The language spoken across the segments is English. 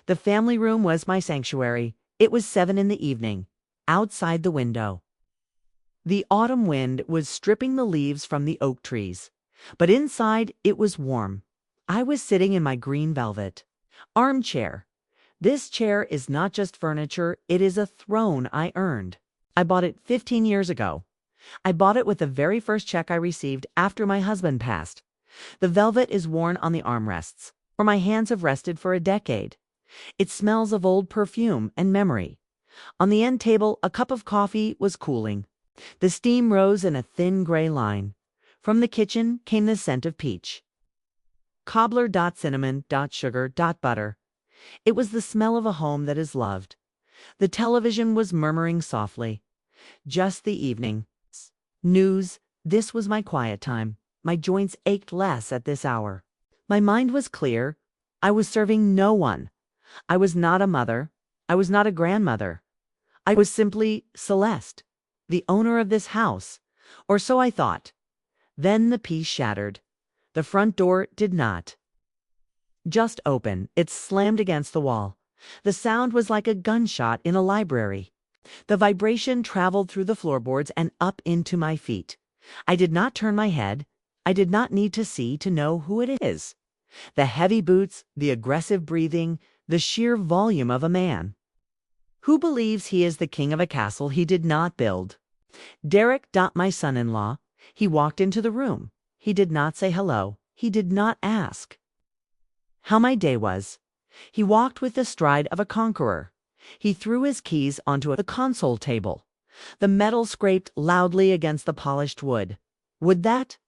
The family room was my sanctuary. It was 7 in the evening. Outside the window, the autumn wind was stripping the leaves from the oak trees. But inside it was warm. I was sitting in my green velvet armchair. This chair is not just furniture, it is a throne I earned. I bought it 15 years ago. I bought it with the very first check I received after my husband passed. The velvet is worn on the armrests, where my hands have rested for a decade. It smells of old perfume and memory. On the end table, a cup of coffee was cooling. The steam rose in a thin gray line. From the kitchen came the scent of peach. Cobbler.cinnamon.sugar.butter. It was the smell of a home that is loved. The television was murmuring softly. Just the evening. News. This was my quiet time. My joints ached less at this hour. My mind was clear. I was serving no one. I was not a mother. I was not a grandmother. I was simply Celeste, the owner of this house, or so I thought. Then the peace shattered. The front door did not just open, it slammed against the wall. The sound was like a gunshot in a library. The vibration traveled through the floorboards and up into my feet. I did not turn my head. I did not need to see to know who it is. The heavy boots, the aggressive breathing, the sheer volume of a man who believes he is the king of a castle he did not build. Derek, my son-in-law, he walked into the room. He did not say hello. He did not ask how my day was. He walked with the stride of a conqueror. He threw his keys onto the console table. The metal scraped loudly against the polished wood. Would that?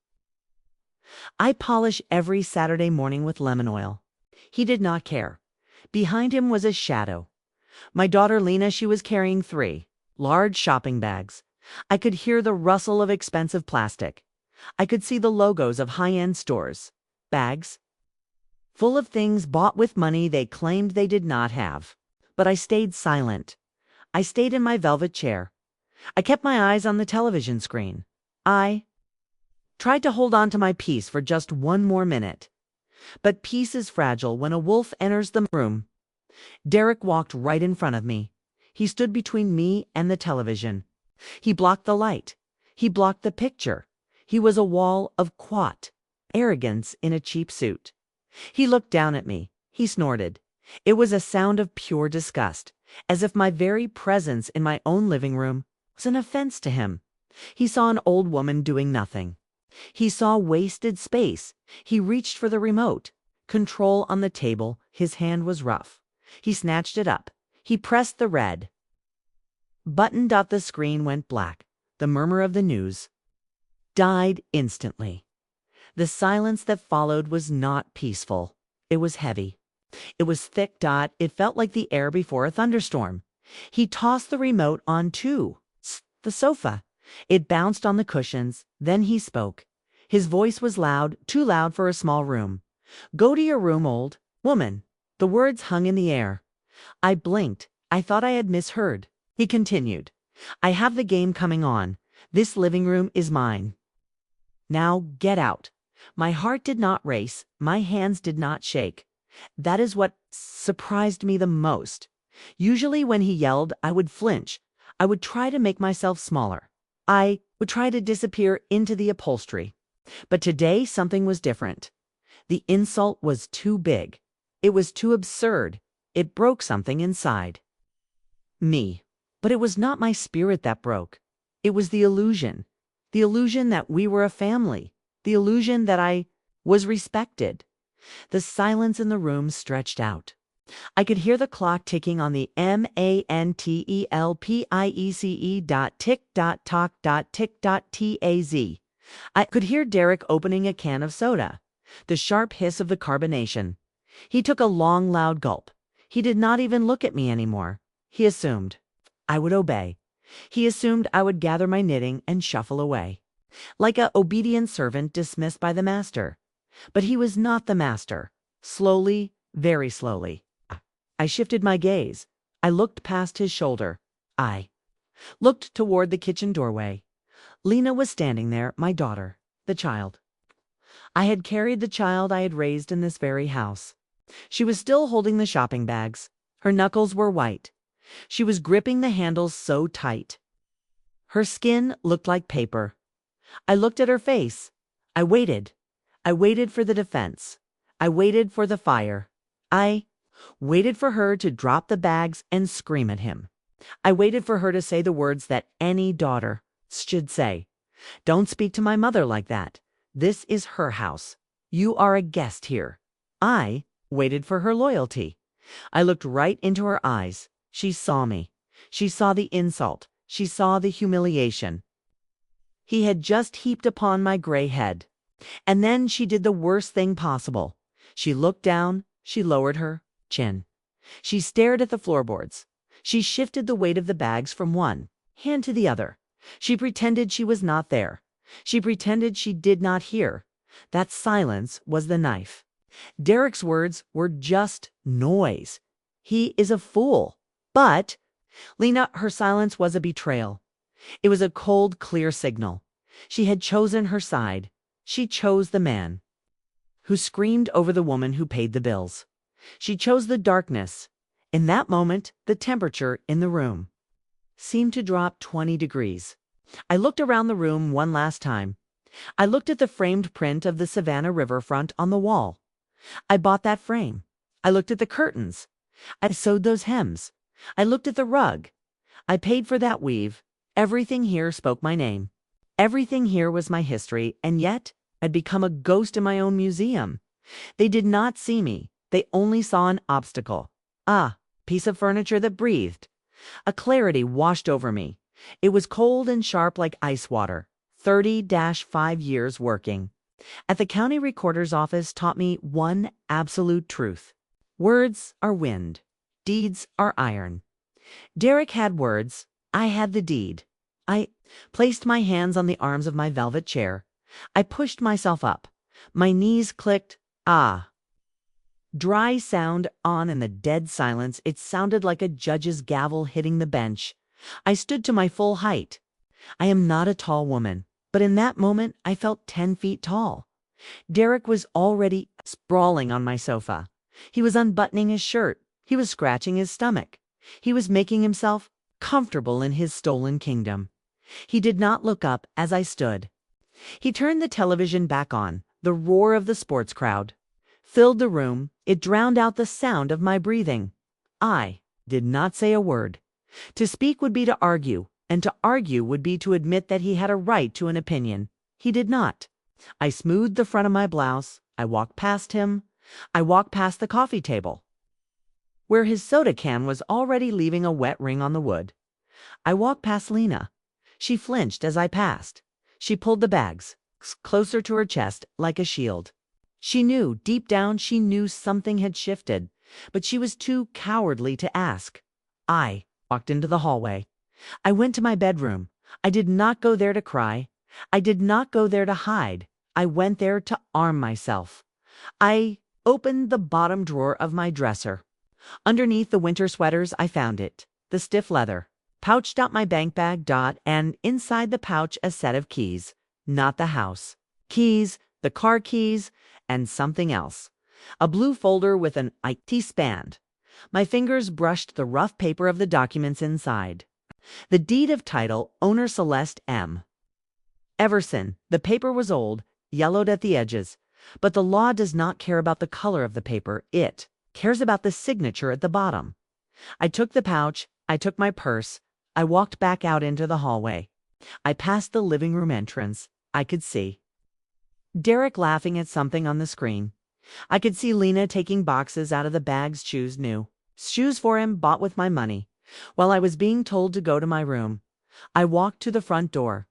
I polish every Saturday morning with lemon oil. He did not care. Behind him was a shadow. My daughter Lena, she was carrying 3 large shopping bags. I could hear the rustle of expensive plastic. I could see the logos of high-end stores. Bags full of things bought with money they claimed they did not have. But I stayed silent. I stayed in my velvet chair. I kept my eyes on the television screen. I tried to hold on to my peace for just one more minute. But peace is fragile when a wolf enters the room. Derek walked right in front of me. He stood between me and the television. He blocked the light. He blocked the picture. He was a wall of arrogance in a cheap suit. He looked down at me. He snorted. It was a sound of pure disgust, as if my very presence in my own living room was an offense to him. He saw an old woman doing nothing. He saw wasted space. He reached for the remote. Control on the table. His hand was rough. He snatched it up. He pressed the red button. The screen went black. The murmur of the news died instantly. The silence that followed was not peaceful. It was heavy. It was thick. It felt like the air before a thunderstorm. He tossed the remote onto the sofa. It bounced on the cushions. Then he spoke. His voice was loud, too loud for a small room. "Go to your room, old woman." The words hung in the air. I blinked. I thought I had misheard. He continued. "I have the game coming on. This living room is mine. Now get out." My heart did not race. My hands did not shake. That is what surprised me the most. Usually when he yelled, I would flinch. I would try to make myself smaller. I would try to disappear into the upholstery. But today something was different. The insult was too big. It was too absurd. It broke something inside me. But it was not my spirit that broke. It was the illusion that we were a family, the illusion that I was respected. The silence in the room stretched out. I could hear the clock ticking on the mantelpiece.tick.tock.tick.taz. I could hear Derek opening a can of soda, the sharp hiss of the carbonation. He took a long, loud gulp. He did not even look at me anymore. He assumed I would obey. He assumed I would gather my knitting and shuffle away, like an obedient servant dismissed by the master. But he was not the master. Slowly, very slowly, I shifted my gaze. I looked past his shoulder. I looked toward the kitchen doorway. Lena was standing there, my daughter, the child. I had carried the child I had raised in this very house. She was still holding the shopping bags. Her knuckles were white. She was gripping the handles so tight. Her skin looked like paper. I looked at her face. I waited. I waited for the defense. I waited for the fire. I waited for her to drop the bags and scream at him. I waited for her to say the words that any daughter should say. Don't speak to my mother like that. This is her house. You are a guest here. I waited for her loyalty. I looked right into her eyes. She saw me. She saw the insult. She saw the humiliation he had just heaped upon my gray head. And then she did the worst thing possible. She looked down. She lowered her chin. She stared at the floorboards. She shifted the weight of the bags from one hand to the other. She pretended she was not there. She pretended she did not hear. That silence was the knife. Derek's words were just noise. He is a fool. But, Lena, her silence was a betrayal. It was a cold, clear signal. She had chosen her side. She chose the man who screamed over the woman who paid the bills. She chose the darkness. In that moment, the temperature in the room seemed to drop 20 degrees. I looked around the room one last time. I looked at the framed print of the Savannah riverfront on the wall. I bought that frame. I looked at the curtains. I sewed those hems. I looked at the rug. I paid for that weave. Everything here spoke my name. Everything here was my history, and yet I'd become a ghost in my own museum. They did not see me. They only saw an obstacle. Ah, piece of furniture that breathed. A clarity washed over me. It was cold and sharp like ice water. 30-5 years working at the county recorder's office taught me one absolute truth. Words are wind. Deeds are iron. Derek had words. I had the deed. I placed my hands on the arms of my velvet chair. I pushed myself up. My knees clicked. Ah. Dry sound on in the dead silence. It sounded like a judge's gavel hitting the bench. I stood to my full height. I am not a tall woman, but in that moment I felt 10 feet tall. Derek was already sprawling on my sofa. He was unbuttoning his shirt. He was scratching his stomach. He was making himself comfortable in his stolen kingdom. He did not look up as I stood. He turned the television back on. The roar of the sports crowd filled the room. It drowned out the sound of my breathing. I did not say a word. To speak would be to argue, and to argue would be to admit that he had a right to an opinion. He did not. I smoothed the front of my blouse. I walked past him. I walked past the coffee table, where his soda can was already leaving a wet ring on the wood. I walked past Lena. She flinched as I passed. She pulled the bags closer to her chest like a shield. She knew, deep down, she knew something had shifted, but she was too cowardly to ask. I walked into the hallway. I went to my bedroom. I did not go there to cry. I did not go there to hide. I went there to arm myself. I opened the bottom drawer of my dresser. Underneath the winter sweaters, I found it, the stiff leather. Pouched out my bank bag, and inside the pouch a set of keys. Not the house. Keys, the car keys, and something else. A blue folder with an IT span. My fingers brushed the rough paper of the documents inside. The deed of title, owner Celeste M. Everson. The paper was old, yellowed at the edges. But the law does not care about the color of the paper. It cares about the signature at the bottom. I took the pouch. I took my purse. I walked back out into the hallway. I passed the living room entrance. I could see Derek laughing at something on the screen. I could see Lena taking boxes out of the bags, shoes new. Shoes for him, bought with my money. While I was being told to go to my room, I walked to the front door.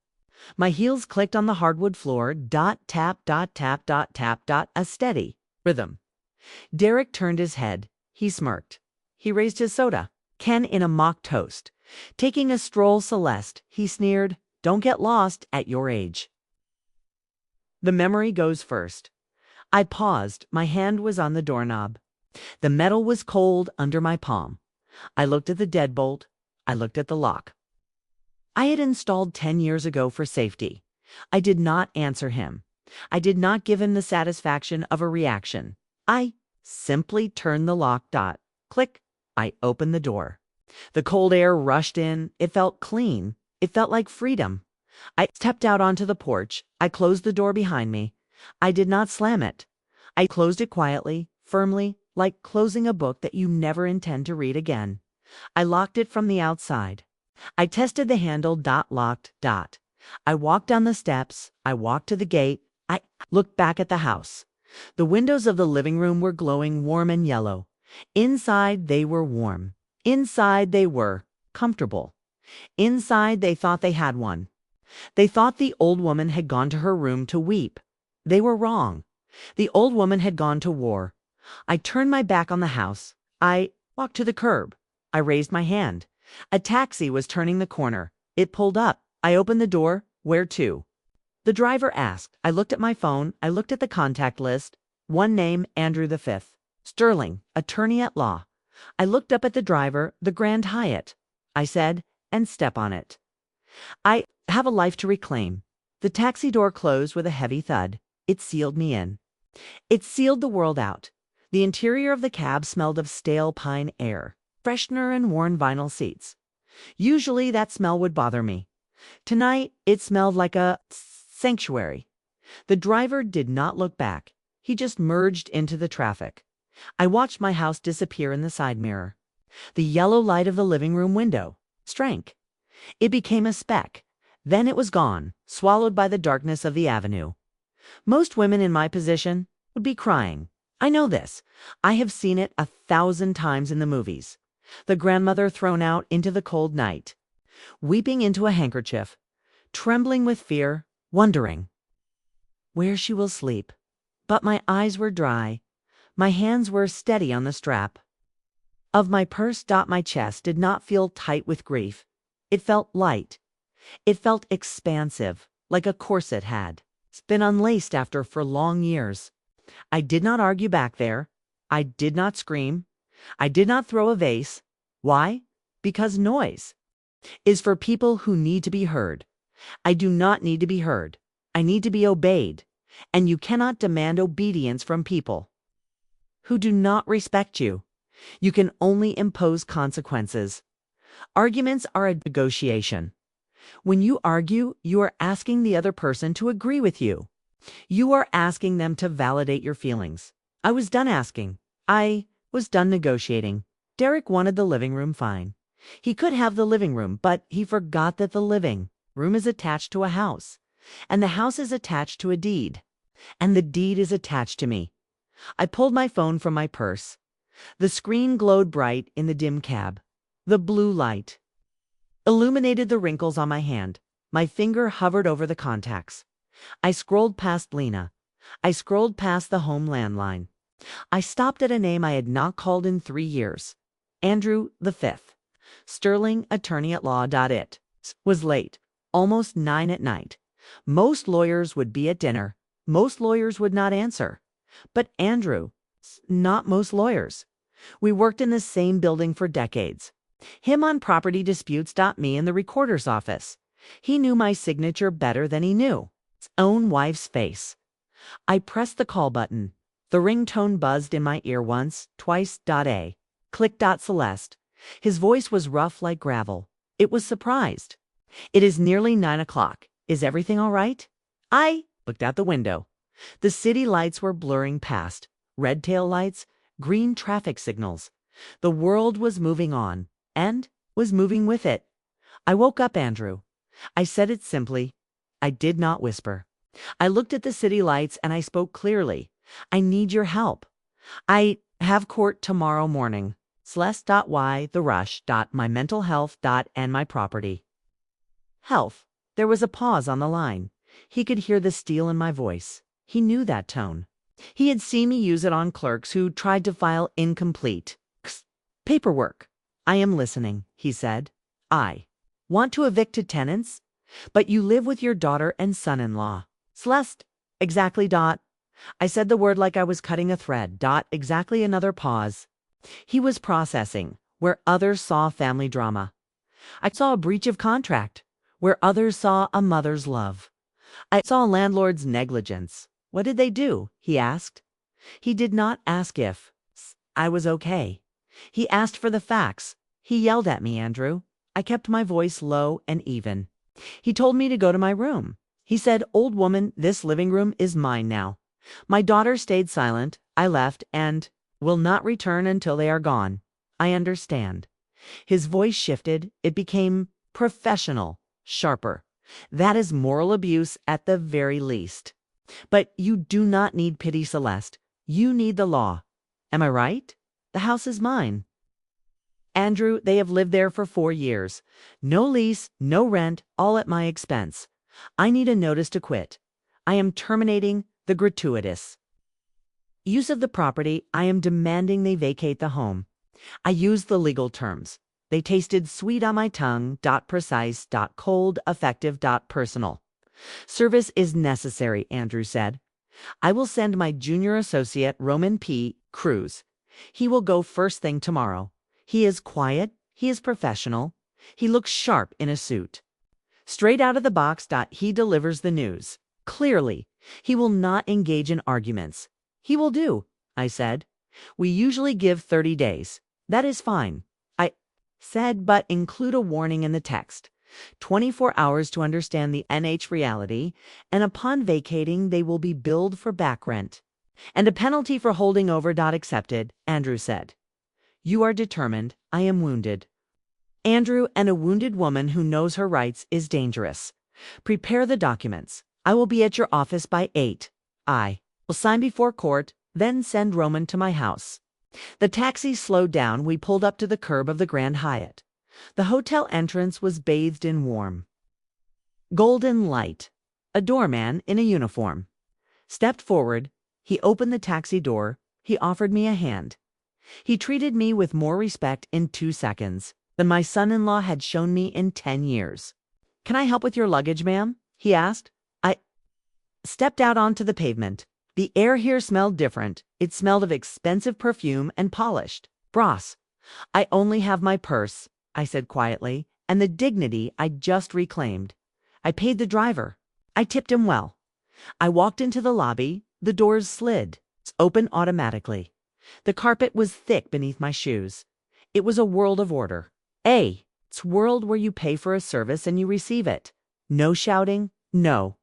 My heels clicked on the hardwood floor. Tap, tap, tap, a steady rhythm. Derek turned his head. He smirked. He raised his soda can in a mock toast. Taking a stroll, Celeste, he sneered. Don't get lost at your age. The memory goes first. I paused. My hand was on the doorknob. The metal was cold under my palm. I looked at the deadbolt. I looked at the lock. I had installed 10 years ago for safety. I did not answer him. I did not give him the satisfaction of a reaction. I Simply turn the lock. Click. I opened the door. The cold air rushed in. It felt clean. It felt like freedom. I stepped out onto the porch. I closed the door behind me. I did not slam it. I closed it quietly, firmly, like closing a book that you never intend to read again. I locked it from the outside. I tested the handle. Locked. I walked down the steps. I walked to the gate. I looked back at the house. The windows of the living room were glowing warm and yellow. Inside they were warm. Inside they were comfortable. Inside they thought they had one. They thought the old woman had gone to her room to weep. They were wrong. The old woman had gone to war. I turned my back on the house. I walked to the curb. I raised my hand. A taxi was turning the corner. It pulled up. I opened the door. Where to? The driver asked. I looked at my phone. I looked at the contact list. One name, Andrew V. Sterling, attorney at law. I looked up at the driver, the Grand Hyatt. I said, and step on it. I have a life to reclaim. The taxi door closed with a heavy thud. It sealed me in. It sealed the world out. The interior of the cab smelled of stale pine air, freshener and worn vinyl seats. Usually that smell would bother me. Tonight it smelled like a sanctuary. The driver did not look back. He just merged into the traffic. I watched my house disappear in the side mirror. The yellow light of the living room window shrank. It became a speck. Then it was gone, swallowed by the darkness of the avenue. Most women in my position would be crying. I know this. I have seen it 1,000 times in the movies. The grandmother thrown out into the cold night, weeping into a handkerchief, trembling with fear, wondering where she will sleep. But my eyes were dry. My hands were steady on the strap of my purse. My chest did not feel tight with grief. It felt light. It felt expansive, like a corset had been unlaced after for long years. I did not argue back there. I did not scream. I did not throw a vase. Why? Because noise is for people who need to be heard. I do not need to be heard. I need to be obeyed. And you cannot demand obedience from people who do not respect you. You can only impose consequences. Arguments are a negotiation. When you argue, you are asking the other person to agree with you. You are asking them to validate your feelings. I was done asking. I was done negotiating. Derek wanted the living room fine. He could have the living room, but he forgot that the living room is attached to a house, and the house is attached to a deed, and the deed is attached to me. I pulled my phone from my purse. The screen glowed bright in the dim cab. The blue light illuminated the wrinkles on my hand. My finger hovered over the contacts. I scrolled past Lena. I scrolled past the home landline. I stopped at a name I had not called in 3 years. Andrew V. Sterling, attorney at law. It was late, almost 9 at night. Most lawyers would be at dinner. Most lawyers would not answer. But Andrew, not most lawyers. We worked in the same building for decades. Him on property disputes. Me in the recorder's office. He knew my signature better than he knew his own wife's face. I pressed the call button. The ringtone buzzed in my ear once, twice. Click. Celeste. His voice was rough like gravel. It was surprised. It is nearly 9 o'clock. Is everything all right? I looked out the window. The city lights were blurring past. Red tail lights, green traffic signals. The world was moving on, and was moving with it. I woke up Andrew. I said it simply. I did not whisper. I looked at the city lights and I spoke clearly. I need your help. I have court tomorrow morning. Celeste. Why the rush? My mental health. And my property. Health. There was a pause on the line. He could hear the steel in my voice. He knew that tone. He had seen me use it on clerks who tried to file incomplete paperwork. I am listening, he said. I want to evict tenants, but you live with your daughter and son-in-law. Celeste. Exactly. I said the word like I was cutting a thread. Exactly. Another pause. He was processing, where others saw family drama. I saw a breach of contract, where others saw a mother's love. I saw a landlord's negligence. What did they do? He asked. He did not ask if. I was okay. He asked for the facts. He yelled at me, Andrew. I kept my voice low and even. He told me to go to my room. He said, "Old woman, this living room is mine now." My daughter stayed silent. I left and will not return until they are gone. I understand. His voice shifted. It became professional, sharper. That is moral abuse at the very least. But you do not need pity, Celeste. You need the law. Am I right? The house is mine. Andrew, they have lived there for 4 years. No lease, no rent, all at my expense. I need a notice to quit. I am terminating the gratuitous use of the property. I am demanding they vacate the home. I used the legal terms. They tasted sweet on my tongue. Precise, cold, effective, personal. Service is necessary, Andrew said. I will send my junior associate, Roman P. Cruz. He will go first thing tomorrow. He is quiet. He is professional. He looks sharp in a suit. Straight out of the box. He delivers the news. Clearly, he will not engage in arguments. He will do, I said. We usually give 30 days. That is fine, I said, but include a warning in the text. 24 hours to understand the NH reality, and upon vacating they will be billed for back rent. And a penalty for holding over. Accepted, Andrew said. You are determined. I am wounded. Andrew, and a wounded woman who knows her rights is dangerous. Prepare the documents. I will be at your office by 8. I will sign before court, then send Roman to my house. The taxi slowed down. We pulled up to the curb of the Grand Hyatt. The hotel entrance was bathed in warm golden light. A doorman in a uniform stepped forward. He opened the taxi door. He offered me a hand. He treated me with more respect in 2 seconds than my son-in-law had shown me in 10 years. Can I help with your luggage, ma'am? He asked. I stepped out onto the pavement. The air here smelled different. It smelled of expensive perfume and polished brass. I only have my purse, I said quietly, and the dignity I just reclaimed. I paid the driver. I tipped him well. I walked into the lobby. The doors slid open automatically. The carpet was thick beneath my shoes. It was a world of order. It's a world where you pay for a service and you receive it. No shouting, no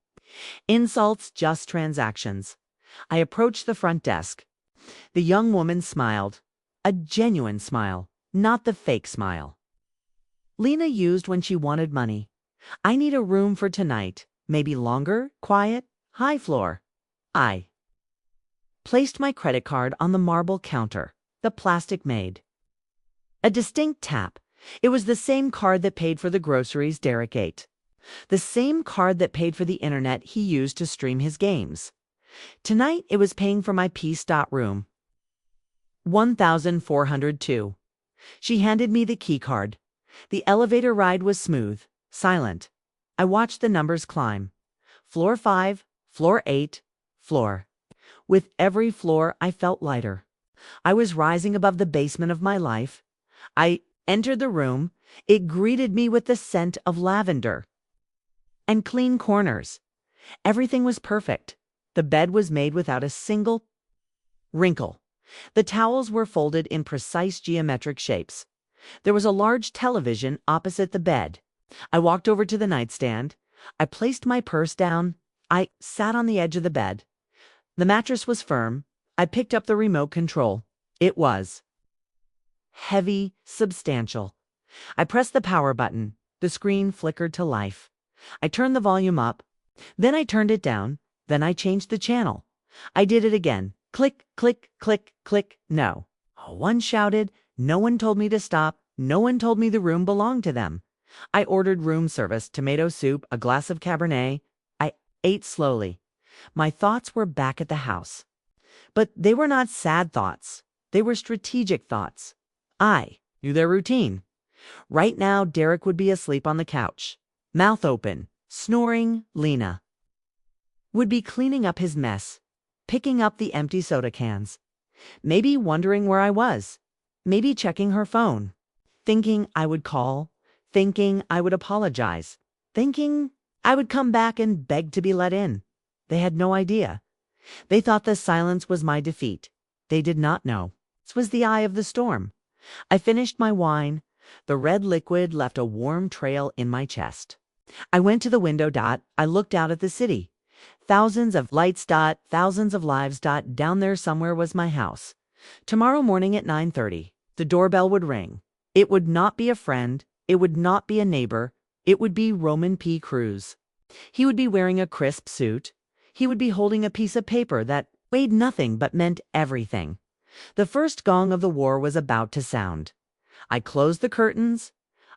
insults, just transactions. I approached the front desk. The young woman smiled. A genuine smile, not the fake smile Lena used when she wanted money. I need a room for tonight. Maybe longer, quiet, high floor. I placed my credit card on the marble counter. The plastic made a distinct tap. It was the same card that paid for the groceries Derek ate. The same card that paid for the internet he used to stream his games. Tonight it was paying for my peace. Room 1402. She handed me the key card. The elevator ride was smooth, silent. I watched the numbers climb. Floor 5, floor 8, floor. With every floor I felt lighter. I was rising above the basement of my life. I entered the room. It greeted me with the scent of lavender and clean corners. Everything was perfect. The bed was made without a single wrinkle. The towels were folded in precise geometric shapes. There was a large television opposite the bed. I walked over to the nightstand. I placed my purse down. I sat on the edge of the bed. The mattress was firm. I picked up the remote control. It was heavy, substantial. I pressed the power button. The screen flickered to life. I turned the volume up. Then I turned it down. Then I changed the channel. I did it again. Click, click, click, click. No. One shouted. No one told me to stop. No one told me the room belonged to them. I ordered room service, tomato soup, a glass of Cabernet. I ate slowly. My thoughts were back at the house. But they were not sad thoughts. They were strategic thoughts. I knew their routine. Right now, Derek would be asleep on the couch, mouth open, snoring. Lena would be cleaning up his mess, picking up the empty soda cans, maybe wondering where I was, maybe checking her phone, thinking I would call, thinking I would apologize, thinking I would come back and beg to be let in. They had no idea. They thought the silence was my defeat. They did not know. This was the eye of the storm. I finished my wine. The red liquid left a warm trail in my chest. I went to the window. I looked out at the city. Thousands of lights. Thousands of lives. Down there somewhere was my house. Tomorrow morning at 9:30, the doorbell would ring. It would not be a friend. It would not be a neighbor. It would be Roman P. Cruz. He would be wearing a crisp suit. He would be holding a piece of paper that weighed nothing but meant everything. The first gong of the war was about to sound. I closed the curtains.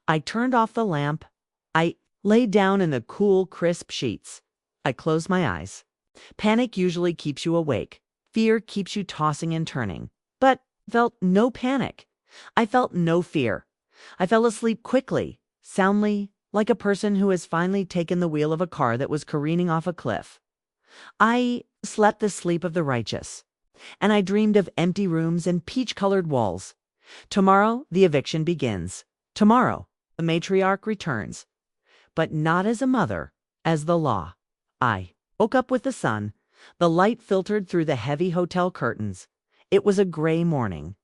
I turned off the lamp. I lay down in the cool, crisp sheets. I closed my eyes. Panic usually keeps you awake. Fear keeps you tossing and turning. But I felt no panic. I felt no fear. I fell asleep quickly, soundly, like a person who has finally taken the wheel of a car that was careening off a cliff. I slept the sleep of the righteous, and I dreamed of empty rooms and peach-colored walls. Tomorrow, the eviction begins. Tomorrow, the matriarch returns. But not as a mother, as the law. I woke up with the sun. The light filtered through the heavy hotel curtains. It was a gray morning.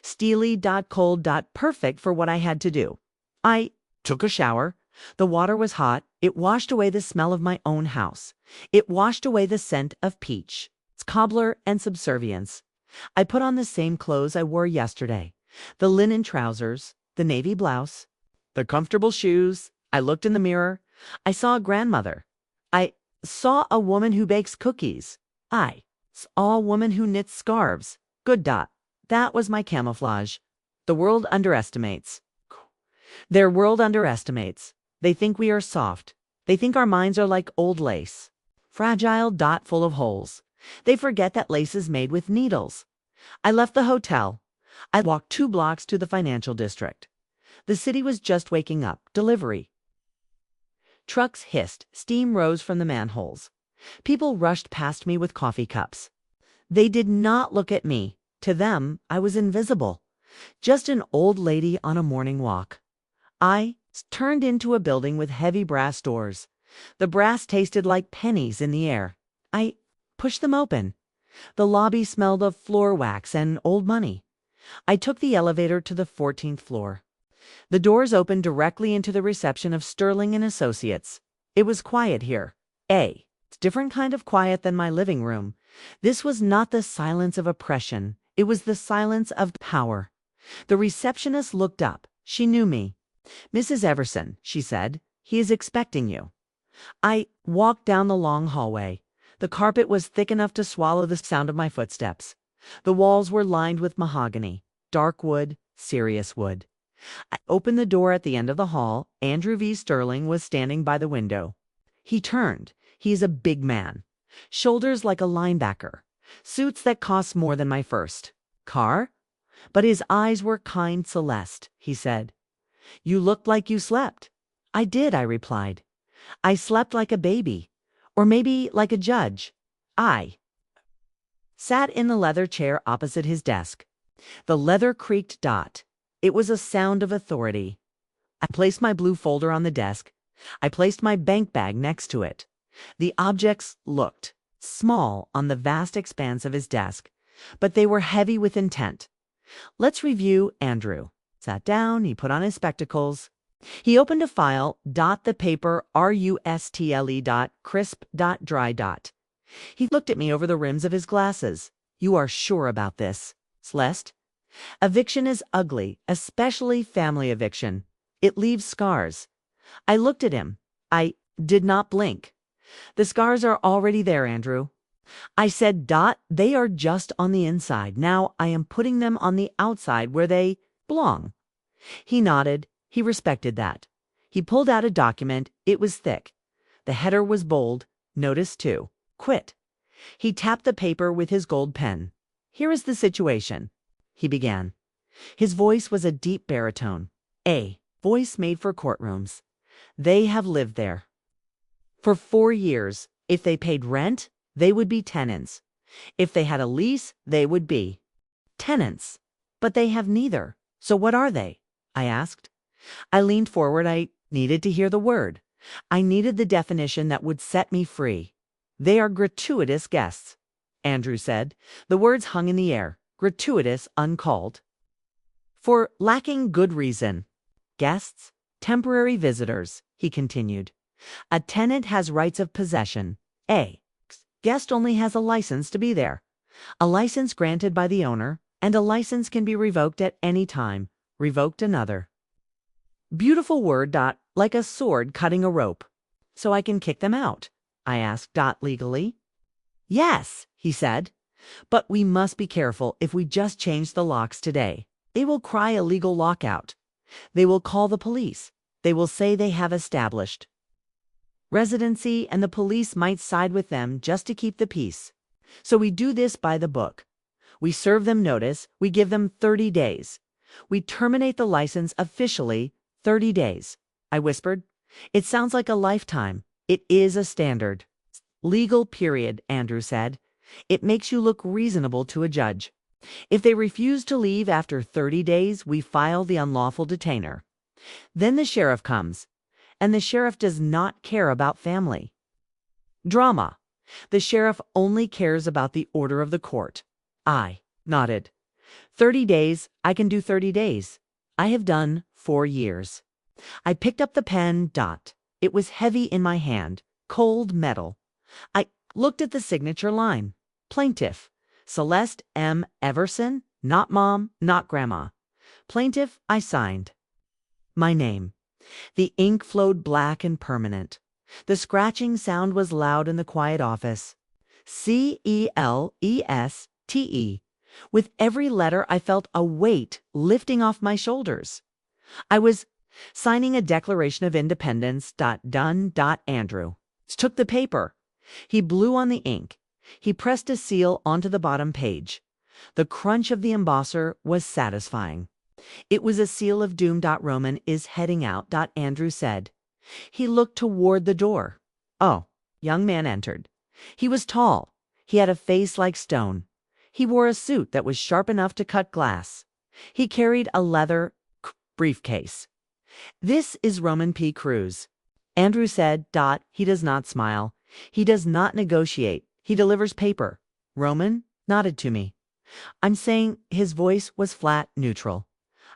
Steely, cold, perfect for what I had to do. I took a shower. The water was hot. It washed away the smell of my own house. It washed away the scent of peach, cobbler, and subservience. I put on the same clothes I wore yesterday. The linen trousers, the navy blouse, the comfortable shoes. I looked in the mirror. I saw a grandmother. I saw a woman who bakes cookies. I saw a woman who knits scarves. Good. That was my camouflage. The world underestimates. Their world underestimates. They think we are soft. They think our minds are like old lace. Fragile. Full of holes. They forget that lace is made with needles. I left the hotel. I walked 2 blocks to the financial district. The city was just waking up. Delivery. Trucks hissed. Steam rose from the manholes. People rushed past me with coffee cups. They did not look at me. To them, I was invisible. Just an old lady on a morning walk. I turned into a building with heavy brass doors. The brass tasted like pennies in the air. I pushed them open. The lobby smelled of floor wax and old money. I took the elevator to the 14th floor. The doors opened directly into the reception of Sterling and Associates. It was quiet here. It's a different kind of quiet than my living room. This was not the silence of oppression. It was the silence of power. The receptionist looked up. She knew me. "Mrs. Everson," she said, "he is expecting you." I walked down the long hallway. The carpet was thick enough to swallow the sound of my footsteps. The walls were lined with mahogany, dark wood, serious wood. I opened the door at the end of the hall. Andrew V. Sterling was standing by the window. He turned. He is a big man. Shoulders like a linebacker. Suits that cost more than my first car. But his eyes were kind. "Celeste," he said. "You looked like you slept." "I did," I replied. "I slept like a baby. Or maybe like a judge." I sat in the leather chair opposite his desk. The leather creaked. It was a sound of authority. I placed my blue folder on the desk. I placed my bank bag next to it. The objects looked small on the vast expanse of his desk, but they were heavy with intent. "Let's review." Andrew sat down. He put on his spectacles. He opened a file. The paper rustle. Crisp. Dry. He looked at me over the rims of his glasses. "You are sure about this, Celeste? Eviction is ugly, especially family eviction. It leaves scars." I looked at him. I did not blink. "The scars are already there, Andrew." I said. "They are just on the inside. Now I am putting them on the outside where they belong." He nodded. He respected that. He pulled out a document. It was thick. The header was bold. Notice 2. Quit. He tapped the paper with his gold pen. "Here is the situation," he began. His voice was a deep baritone. A voice made for courtrooms. "They have lived there for 4 years. If they paid rent, they would be tenants. If they had a lease, they would be tenants. But they have neither. So what are they?" I asked. I leaned forward. I needed to hear the word. I needed the definition that would set me free. "They are gratuitous guests," Andrew said. The words hung in the air. gratuitous, uncalled. For lacking good reason. Guests, temporary visitors, he continued. A tenant has rights of possession. A guest only has a license to be there. A license granted by the owner, and a license can be revoked at any time. Revoked another. Beautiful word. Like a sword cutting a rope. So I can kick them out? I asked. Legally? Yes, he said. But we must be careful. If we just change the locks today, they will cry a legal lockout. They will call the police. They will say they have established residency, and the police might side with them just to keep the peace. So we do this by the book. We serve them notice. We give them 30 days. We terminate the license officially. 30 days. I whispered. It sounds like a lifetime. It is a standard. Legal period, Andrew said. It makes you look reasonable to a judge. If they refuse to leave after 30 days, we file the unlawful detainer. Then the sheriff comes, and the sheriff does not care about family drama. The sheriff only cares about the order of the court. I nodded. 30 days, I can do 30 days. I have done 4 years. I picked up the pen. It was heavy in my hand, cold metal. I looked at the signature line. Plaintiff, Celeste M. Everson, not mom, not grandma. Plaintiff, I signed. My name. The ink flowed black and permanent. The scratching sound was loud in the quiet office. Celeste. With every letter, I felt a weight lifting off my shoulders. I was signing a Declaration of Independence. Done. Andrew took the paper. He blew on the ink. He pressed a seal onto the bottom page. The crunch of the embosser was satisfying. It was a seal of doom. Roman is heading out. Andrew said. He looked toward the door. Oh, young man entered. He was tall. He had a face like stone. He wore a suit that was sharp enough to cut glass. He carried a leather briefcase. This is Roman P. Cruz. Andrew said. He does not smile. He does not negotiate. He delivers paper. Roman nodded to me. I'm saying. His voice was flat, neutral.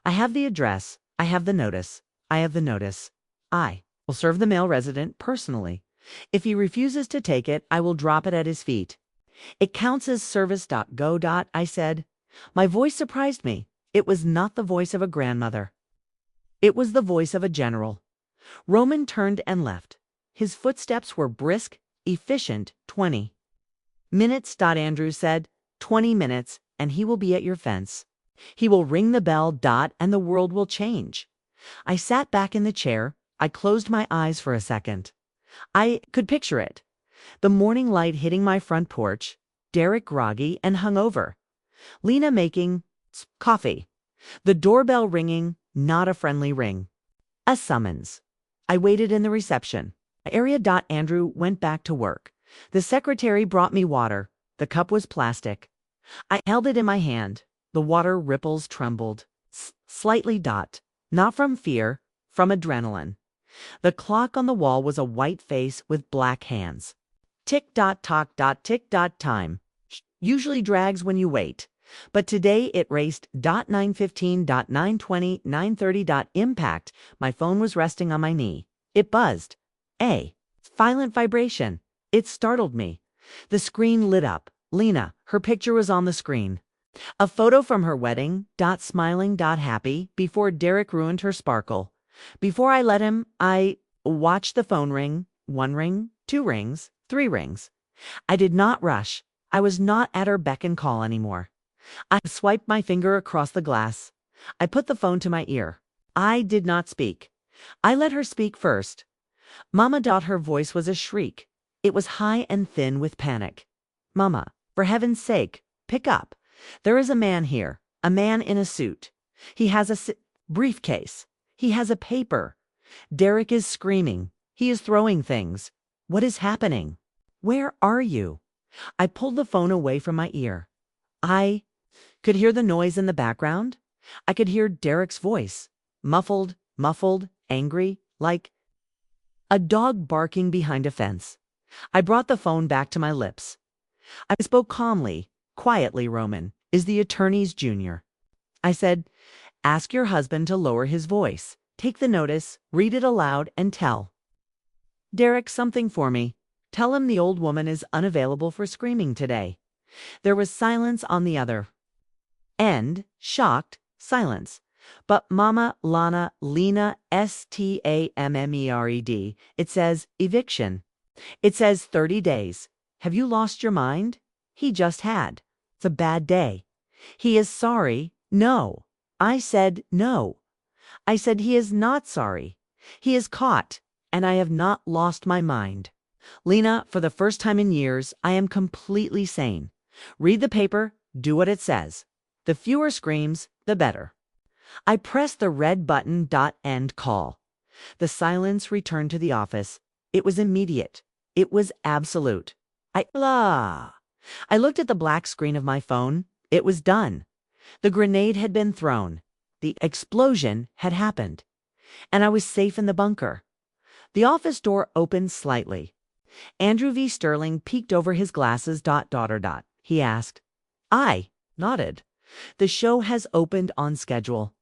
I have the address. I have the notice. I have the notice. I will serve the male resident personally. If he refuses to take it, I will drop it at his feet. It counts as service. Go. I said. My voice surprised me. It was not the voice of a grandmother. It was the voice of a general. Roman turned and left. His footsteps were brisk, efficient. 20 minutes. Andrew said. 20 minutes, and he will be at your fence. He will ring the bell. And the world will change. I sat back in the chair. I closed my eyes for a second. I could picture it. The morning light hitting my front porch, Derek groggy and hungover, Lena making coffee, the doorbell ringing, not a friendly ring. A summons. I waited in the reception area. Andrew went back to work. The secretary brought me water. The cup was plastic. I held it in my hand. The water ripples trembled. Slightly. Not from fear, from adrenaline. The clock on the wall was a white face with black hands. Tick. Tock. Tick. Time. Usually drags when you wait. But today it raced. 9:15. 9:20. 9:30. Impact. My phone was resting on my knee. It buzzed. A violent vibration. It startled me. The screen lit up. Lena, her picture was on the screen. A photo from her wedding. Smiling. Happy. Before Derek ruined her sparkle. Before I let him, I watched the phone ring. 1 ring, 2 rings, 3 rings. I did not rush. I was not at her beck and call anymore. I swiped my finger across the glass. I put the phone to my ear. I did not speak. I let her speak first. Mama. Her voice was a shriek. It was high and thin with panic. Mama, for heaven's sake, pick up. There is a man here, a man in a suit. He has a briefcase. He has a paper. Derek is screaming. He is throwing things. What is happening? Where are you? I pulled the phone away from my ear. I could hear the noise in the background. I could hear Derek's voice, muffled, angry, like a dog barking behind a fence. I brought the phone back to my lips. I spoke calmly, quietly. Roman, is the attorney's junior. I said, ask your husband to lower his voice. Take the notice, read it aloud, and tell Derek something for me. Tell him the old woman is unavailable for screaming today. There was silence on the other end, shocked silence. But Mama Lana Lena STAMMERED, it says eviction. It says 30 days. Have you lost your mind? He just had. It's a bad day. He is sorry. No. I said no. I said he is not sorry. He is caught, and I have not lost my mind. Lena, for the first time in years, I am completely sane. Read the paper, do what it says. The fewer screams, the better. I pressed the red button. End call. The silence returned to the office. It was immediate. It was absolute. I looked at the black screen of my phone. It was done. The grenade had been thrown. The explosion had happened. And I was safe in the bunker. The office door opened slightly. Andrew V. Sterling peeked over his glasses. He asked. I nodded. The show has opened on schedule.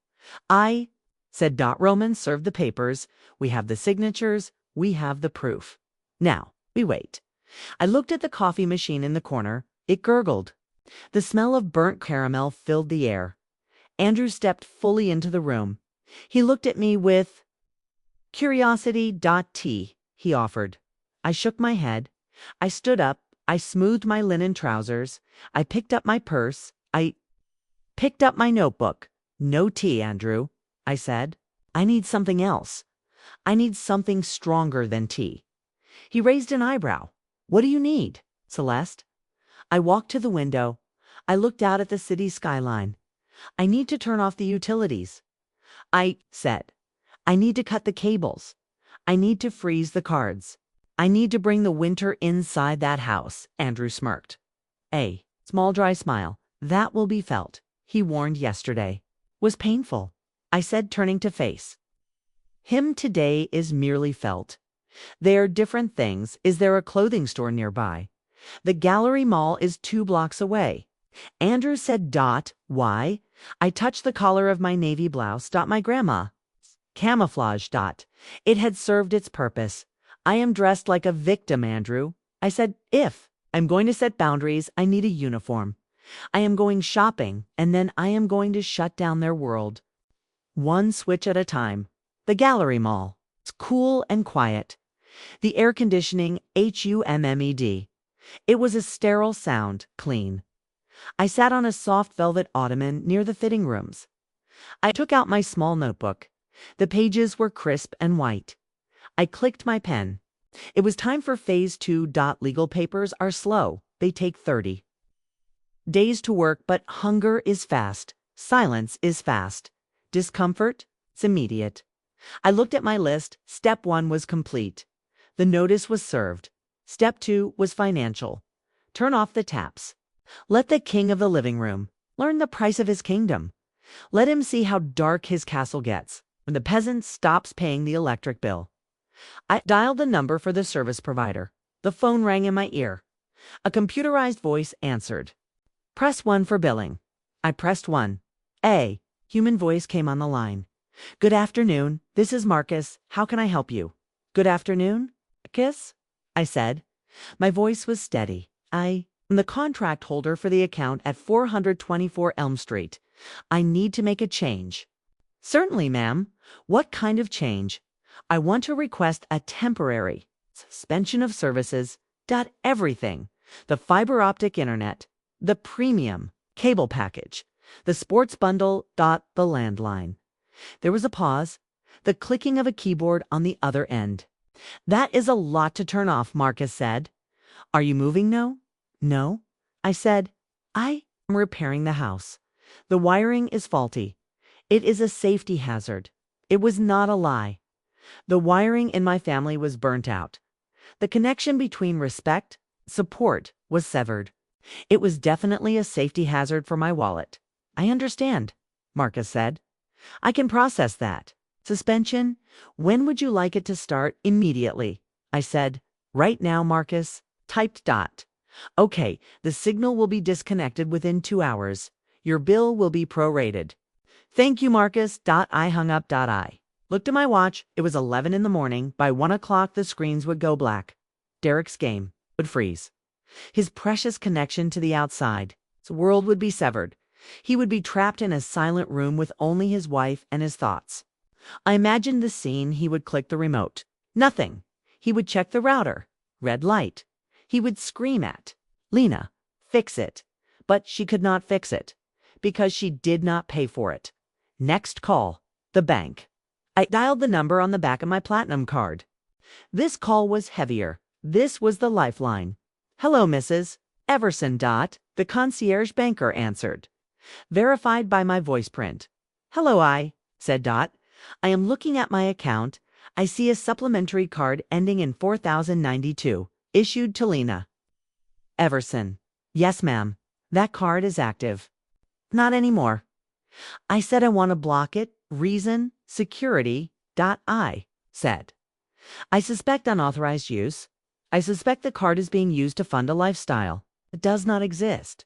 I said. Roman served the papers. We have the signatures. We have the proof. Now, we wait. I looked at the coffee machine in the corner. It gurgled. The smell of burnt caramel filled the air. Andrew stepped fully into the room. He looked at me with curiosity. Tea, he offered. I shook my head. I stood up. I smoothed my linen trousers. I picked up my purse. I picked up my notebook. No tea, Andrew, I said. I need something else. I need something stronger than tea. He raised an eyebrow. What do you need, Celeste? I walked to the window. I looked out at the city skyline. I need to turn off the utilities. I said, I need to cut the cables. I need to freeze the cards. I need to bring the winter inside that house, Andrew smirked. A small dry smile. That will be felt, he warned yesterday. Was painful, I said, turning to face him. Today is merely felt. They are different things. Is there a clothing store nearby? The Gallery Mall is 2 blocks away. Andrew said. Why? I touched the collar of my navy blouse. My grandma. Camouflage. It had served its purpose. I am dressed like a victim, Andrew. I said, if I'm going to set boundaries, I need a uniform. I am going shopping, and then I am going to shut down their world. One switch at a time. The Gallery Mall. It's cool and quiet. The air conditioning, humid. It was a sterile sound, clean. I sat on a soft velvet ottoman near the fitting rooms. I took out my small notebook. The pages were crisp and white. I clicked my pen. It was time for phase 2. Legal papers are slow. They take 30 days to work, but hunger is fast. Silence is fast. Discomfort? It's immediate. I looked at my list. Step 1 was complete. The notice was served. Step 2 was financial. Turn off the taps. Let the king of the living room learn the price of his kingdom. Let him see how dark his castle gets when the peasant stops paying the electric bill. I dialed the number for the service provider. The phone rang in my ear. A computerized voice answered. Press 1 for billing. I pressed 1. A human voice came on the line. Good afternoon. This is Marcus. How can I help you? Good afternoon, Marcus, I said. My voice was steady. I am the contract holder for the account at 424 Elm Street. I need to make a change. Certainly, ma'am. What kind of change? I want to request a temporary suspension of services. Everything. The fiber optic internet. The premium cable package. The sports bundle. The landline. There was a pause. The clicking of a keyboard on the other end. That is a lot to turn off, Marcus said. Are you moving now? No. I said, I am repairing the house. The wiring is faulty. It is a safety hazard. It was not a lie. The wiring in my family was burnt out. The connection between respect, support was severed. It was definitely a safety hazard for my wallet. I understand, Marcus said. I can process that. Suspension? When would you like it to start? Immediately. I said, right now, Marcus. Typed. Okay, the signal will be disconnected within 2 hours. Your bill will be prorated. Thank you, Marcus. I hung up. I looked at my watch. It was 11 in the morning. By 1 o'clock, the screens would go black. Derek's game would freeze. His precious connection to the outside. His world would be severed. He would be trapped in a silent room with only his wife and his thoughts. I imagined the scene. He would click the remote. Nothing. He would check the router. Red light. He would scream at Lena, fix it. But she could not fix it because she did not pay for it. Next call, the bank. I dialed the number on the back of my platinum card. This call was heavier. This was the lifeline. Hello, Mrs. Everson. The concierge banker answered. Verified by my voice print. Hello, I said. I am looking at my account. I see a supplementary card ending in 4092, issued to Lena Everson. Yes, ma'am. That card is active. Not anymore. I said I want to block it. Reason, security. I said. I suspect unauthorized use. I suspect the card is being used to fund a lifestyle. It does not exist.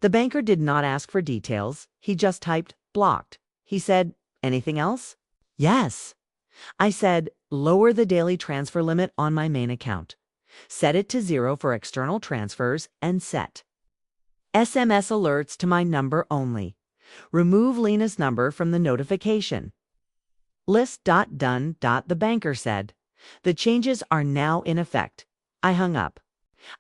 The banker did not ask for details. He just typed blocked. He said, anything else? Yes. I said, lower the daily transfer limit on my main account. Set it to 0 for external transfers and set SMS alerts to my number only. Remove Lena's number from the notification list. Done. The banker said. The changes are now in effect. I hung up.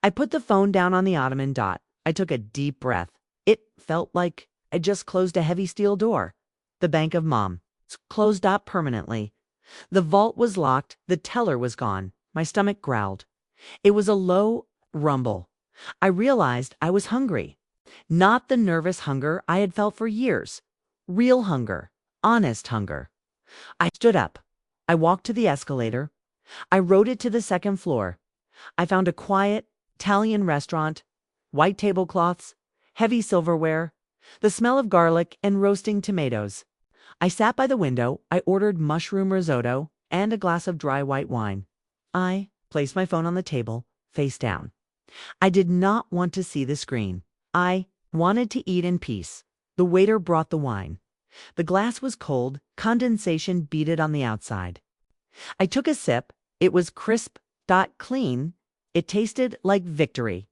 I put the phone down on the ottoman. I took a deep breath. It felt like I just closed a heavy steel door. The bank of Mom closed up permanently. The vault was locked. The teller was gone. My stomach growled. It was a low rumble. I realized I was hungry. Not the nervous hunger I had felt for years. Real hunger. Honest hunger. I stood up. I walked to the escalator. I rode it to the second floor. I found a quiet Italian restaurant. White tablecloths. Heavy silverware. The smell of garlic and roasting tomatoes. I sat by the window. I ordered mushroom risotto and a glass of dry white wine. I placed my phone on the table, face down. I did not want to see the screen. I wanted to eat in peace. The waiter brought the wine. The glass was cold. Condensation beaded on the outside. I took a sip. It was crisp. Clean. It tasted like victory.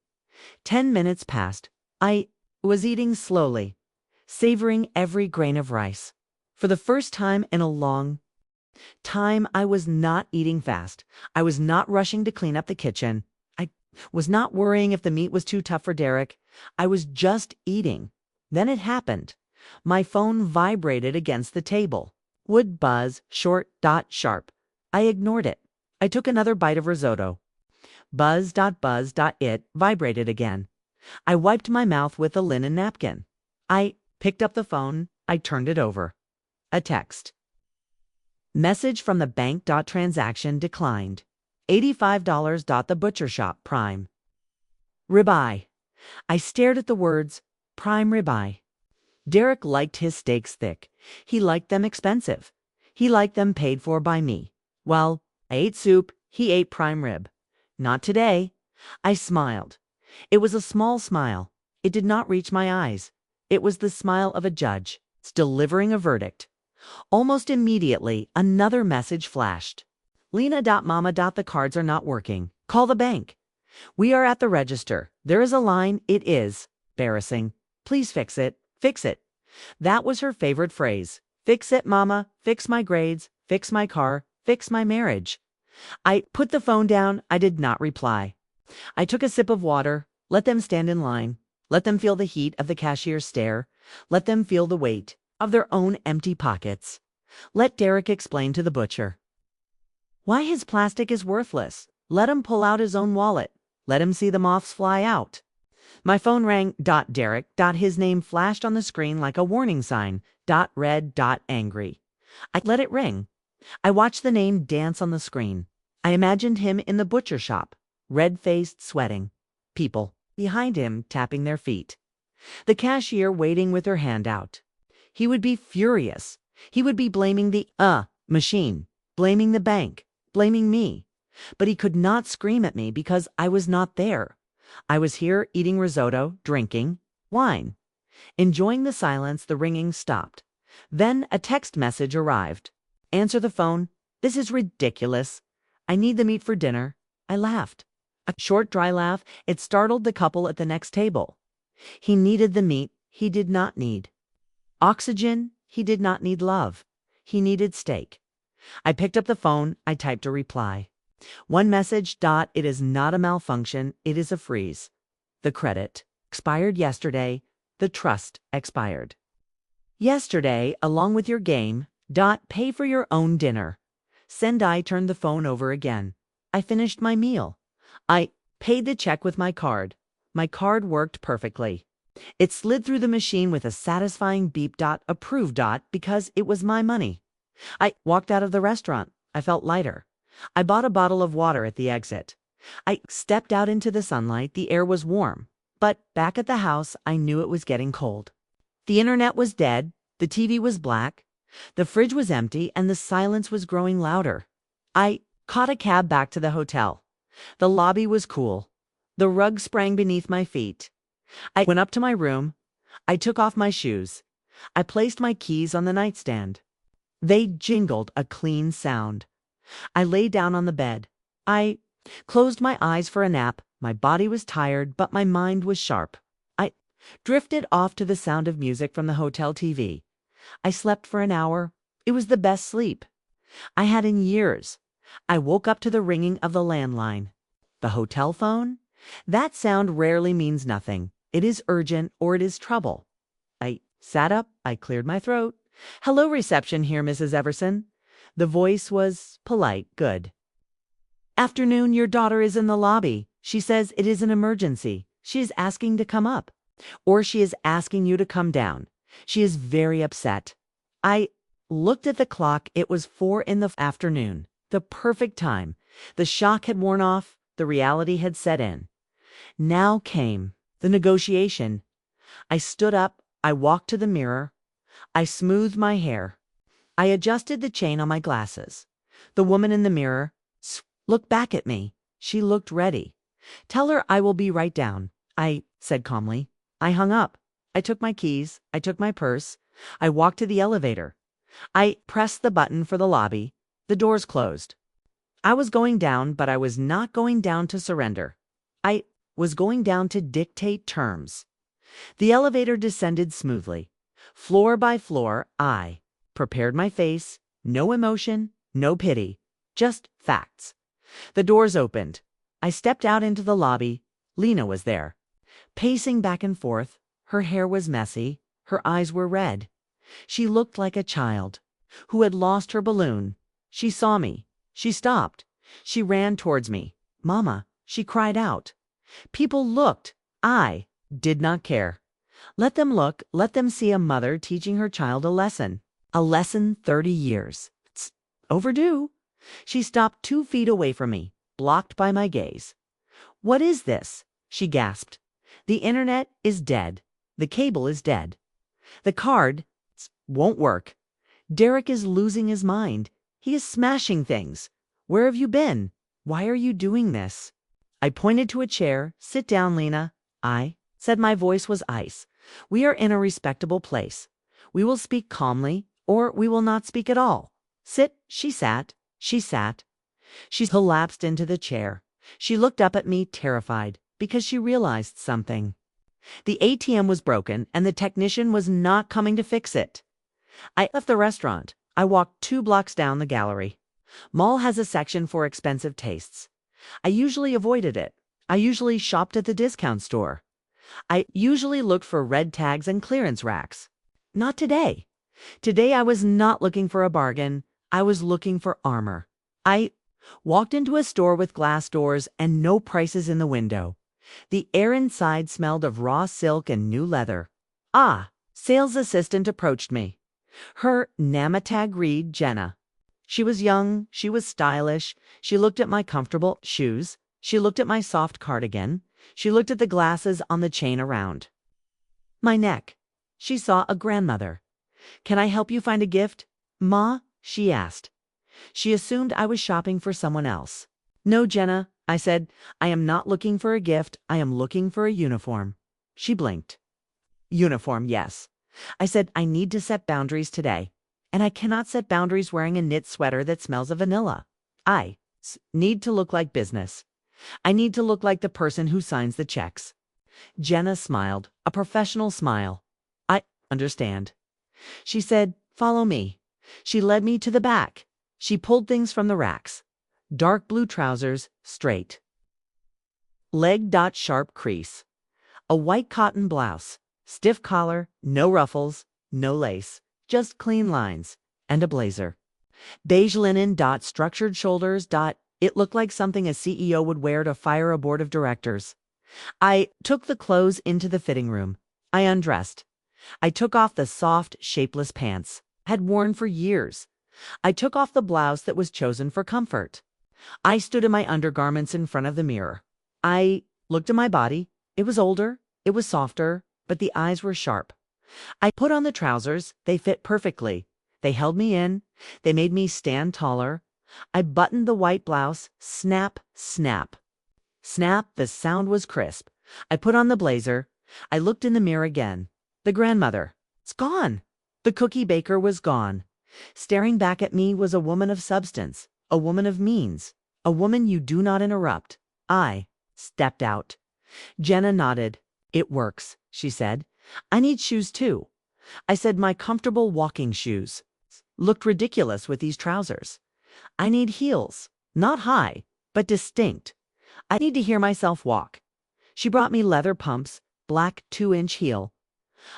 10 minutes passed. I was eating slowly, savoring every grain of rice. For the first time in a long time, I was not eating fast. I was not rushing to clean up the kitchen. I was not worrying if the meat was too tough for Derek. I was just eating. Then it happened. My phone vibrated against the table. Would buzz, short, sharp. I ignored it. I took another bite of risotto. Buzz. It vibrated again. I wiped my mouth with a linen napkin. I picked up the phone. I turned it over. A text. Message from the bank. Transaction declined. $85. The butcher shop. Prime ribeye. I stared at the words, prime ribeye. Derek liked his steaks thick. He liked them expensive. He liked them paid for by me. Well, I ate soup. He ate prime rib. Not today. I smiled. It was a small smile. It did not reach my eyes. It was the smile of a judge, delivering a verdict. Almost immediately, another message flashed. Lena. Mama. The cards are not working. Call the bank. We are at the register. There is a line. It is embarrassing. Please fix it. Fix it. That was her favorite phrase. Fix it, Mama. Fix my grades. Fix my car. Fix my marriage. I put the phone down. I did not reply. I took a sip of water. Let them stand in line. Let them feel the heat of the cashier's stare. Let them feel the weight of their own empty pockets. Let Derek explain to the butcher why his plastic is worthless. Let him pull out his own wallet. Let him see the moths fly out. My phone rang. Derek. His name flashed on the screen like a warning sign. Red. Angry. I let it ring. I watched the name dance on the screen. I imagined him in the butcher shop, red-faced, sweating. People behind him tapping their feet. The cashier waiting with her hand out. He would be furious. He would be blaming the machine, blaming the bank, blaming me. But he could not scream at me because I was not there. I was here eating risotto, drinking wine. Enjoying the silence, the ringing stopped. Then a text message arrived. Answer the phone. This is ridiculous. I need the meat for dinner. I laughed. A short, dry laugh. It startled the couple at the next table. He needed the meat. He did not need oxygen. He did not need love. He needed steak. I picked up the phone. I typed a reply. One message. It is not a malfunction. It is a freeze. The credit expired yesterday. The trust expired yesterday, along with your game. Pay for your own dinner. Send. I turned the phone over again. I finished my meal. I paid the check with my card. My card worked perfectly. It slid through the machine with a satisfying beep. Approved. Because it was my money. I walked out of the restaurant. I felt lighter. I bought a bottle of water at the exit. I stepped out into the sunlight. The air was warm. But back at the house, I knew it was getting cold. The internet was dead. The TV was black. The fridge was empty, and the silence was growing louder. I caught a cab back to the hotel. The lobby was cool. The rug sprang beneath my feet. I went up to my room. I took off my shoes. I placed my keys on the nightstand. They jingled a clean sound. I lay down on the bed. I closed my eyes for a nap. My body was tired, but my mind was sharp. I drifted off to the sound of music from the hotel TV. I slept for an hour. It was the best sleep I had in years. I woke up to the ringing of the landline. The hotel phone? That sound rarely means nothing. It is urgent or it is trouble. I sat up. I cleared my throat. Hello, reception here, Mrs. Everson. The voice was polite, good. Afternoon, your daughter is in the lobby. She says it is an emergency. She is asking to come up. Or she is asking you to come down. She is very upset. I looked at the clock. It was 4 in the afternoon. The perfect time. The shock had worn off. The reality had set in. Now came the negotiation. I stood up. I walked to the mirror. I smoothed my hair. I adjusted the chain on my glasses. The woman in the mirror looked back at me. She looked ready. Tell her I will be right down, I said calmly. I hung up. I took my keys. I took my purse. I walked to the elevator. I pressed the button for the lobby. The doors closed. I was going down, but I was not going down to surrender. I was going down to dictate terms. The elevator descended smoothly. Floor by floor, I prepared my face. No emotion, no pity, just facts. The doors opened. I stepped out into the lobby. Lena was there, pacing back and forth. Her hair was messy. Her eyes were red. She looked like a child who had lost her balloon. She saw me. She stopped. She ran towards me. Mama, she cried out. People looked. I did not care. Let them look. Let them see a mother teaching her child a lesson. A lesson 30 years. It's overdue. She stopped 2 feet away from me, blocked by my gaze. What is this? She gasped. The internet is dead. The cable is dead. The card won't work. Derek is losing his mind. He is smashing things. Where have you been? Why are you doing this? I pointed to a chair. Sit down, Lena. I said. My voice was ice. We are in a respectable place. We will speak calmly, or we will not speak at all. Sit. She sat. She sat. She collapsed into the chair. She looked up at me, terrified, because she realized something. The ATM was broken, and the technician was not coming to fix it. I left the restaurant. I walked 2 blocks down the gallery. Mall has a section for expensive tastes. I usually avoided it. I usually shopped at the discount store. I usually looked for red tags and clearance racks. Not today. Today I was not looking for a bargain. I was looking for armor. I walked into a store with glass doors and no prices in the window. The air inside smelled of raw silk and new leather. Sales assistant approached me. Her namatag read Jenna. She was young. She was stylish. She looked at my comfortable shoes. She looked at my soft cardigan. She looked at the glasses on the chain around my neck. She saw a grandmother. Can I help you find a gift, Ma? She asked. She assumed I was shopping for someone else. No, Jenna, I said. I am not looking for a gift. I am looking for a uniform. She blinked. Uniform, yes. I said I need to set boundaries today, and I cannot set boundaries wearing a knit sweater that smells of vanilla. Need to look like business. I need to look like the person who signs the checks. Jenna smiled, a professional smile. I understand. She said, follow me. She led me to the back. She pulled things from the racks. Dark blue trousers, straight. Leg dot sharp crease. A white cotton blouse. Stiff collar, no ruffles, no lace. Just clean lines. And a blazer. Beige linen dot structured shoulders dot. It looked like something a CEO would wear to fire a board of directors. I took the clothes into the fitting room. I undressed. I took off the soft, shapeless pants I had worn for years. I took off the blouse that was chosen for comfort. I stood in my undergarments in front of the mirror. I looked at my body. It was older. It was softer, but the eyes were sharp. I put on the trousers. They fit perfectly. They held me in. They made me stand taller. I buttoned the white blouse. Snap, snap. Snap, the sound was crisp. I put on the blazer. I looked in the mirror again. The grandmother. It's gone. The cookie baker was gone. Staring back at me was a woman of substance, a woman of means, a woman you do not interrupt. I stepped out. Jenna nodded. It works, she said. I need shoes too. I said my comfortable walking shoes looked ridiculous with these trousers. I need heels, not high, but distinct. I need to hear myself walk. She brought me leather pumps, black 2-inch heel.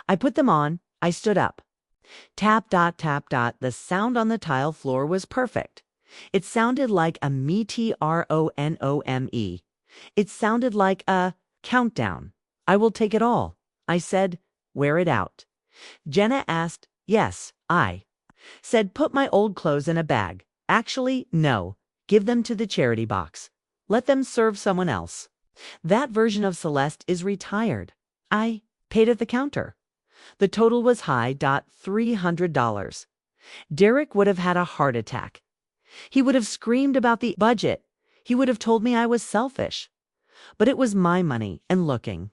I put them on. I stood up. Tap, dot, tap, dot. The sound on the tile floor was perfect. It sounded like a metronome. It sounded like a countdown. I will take it all. I said, wear it out. Jenna asked, yes, I said, put my old clothes in a bag. Actually, no. Give them to the charity box. Let them serve someone else. That version of Celeste is retired. I paid at the counter. The total was high. $300. Derek would have had a heart attack. He would have screamed about the budget. He would have told me I was selfish. But it was my money, and looking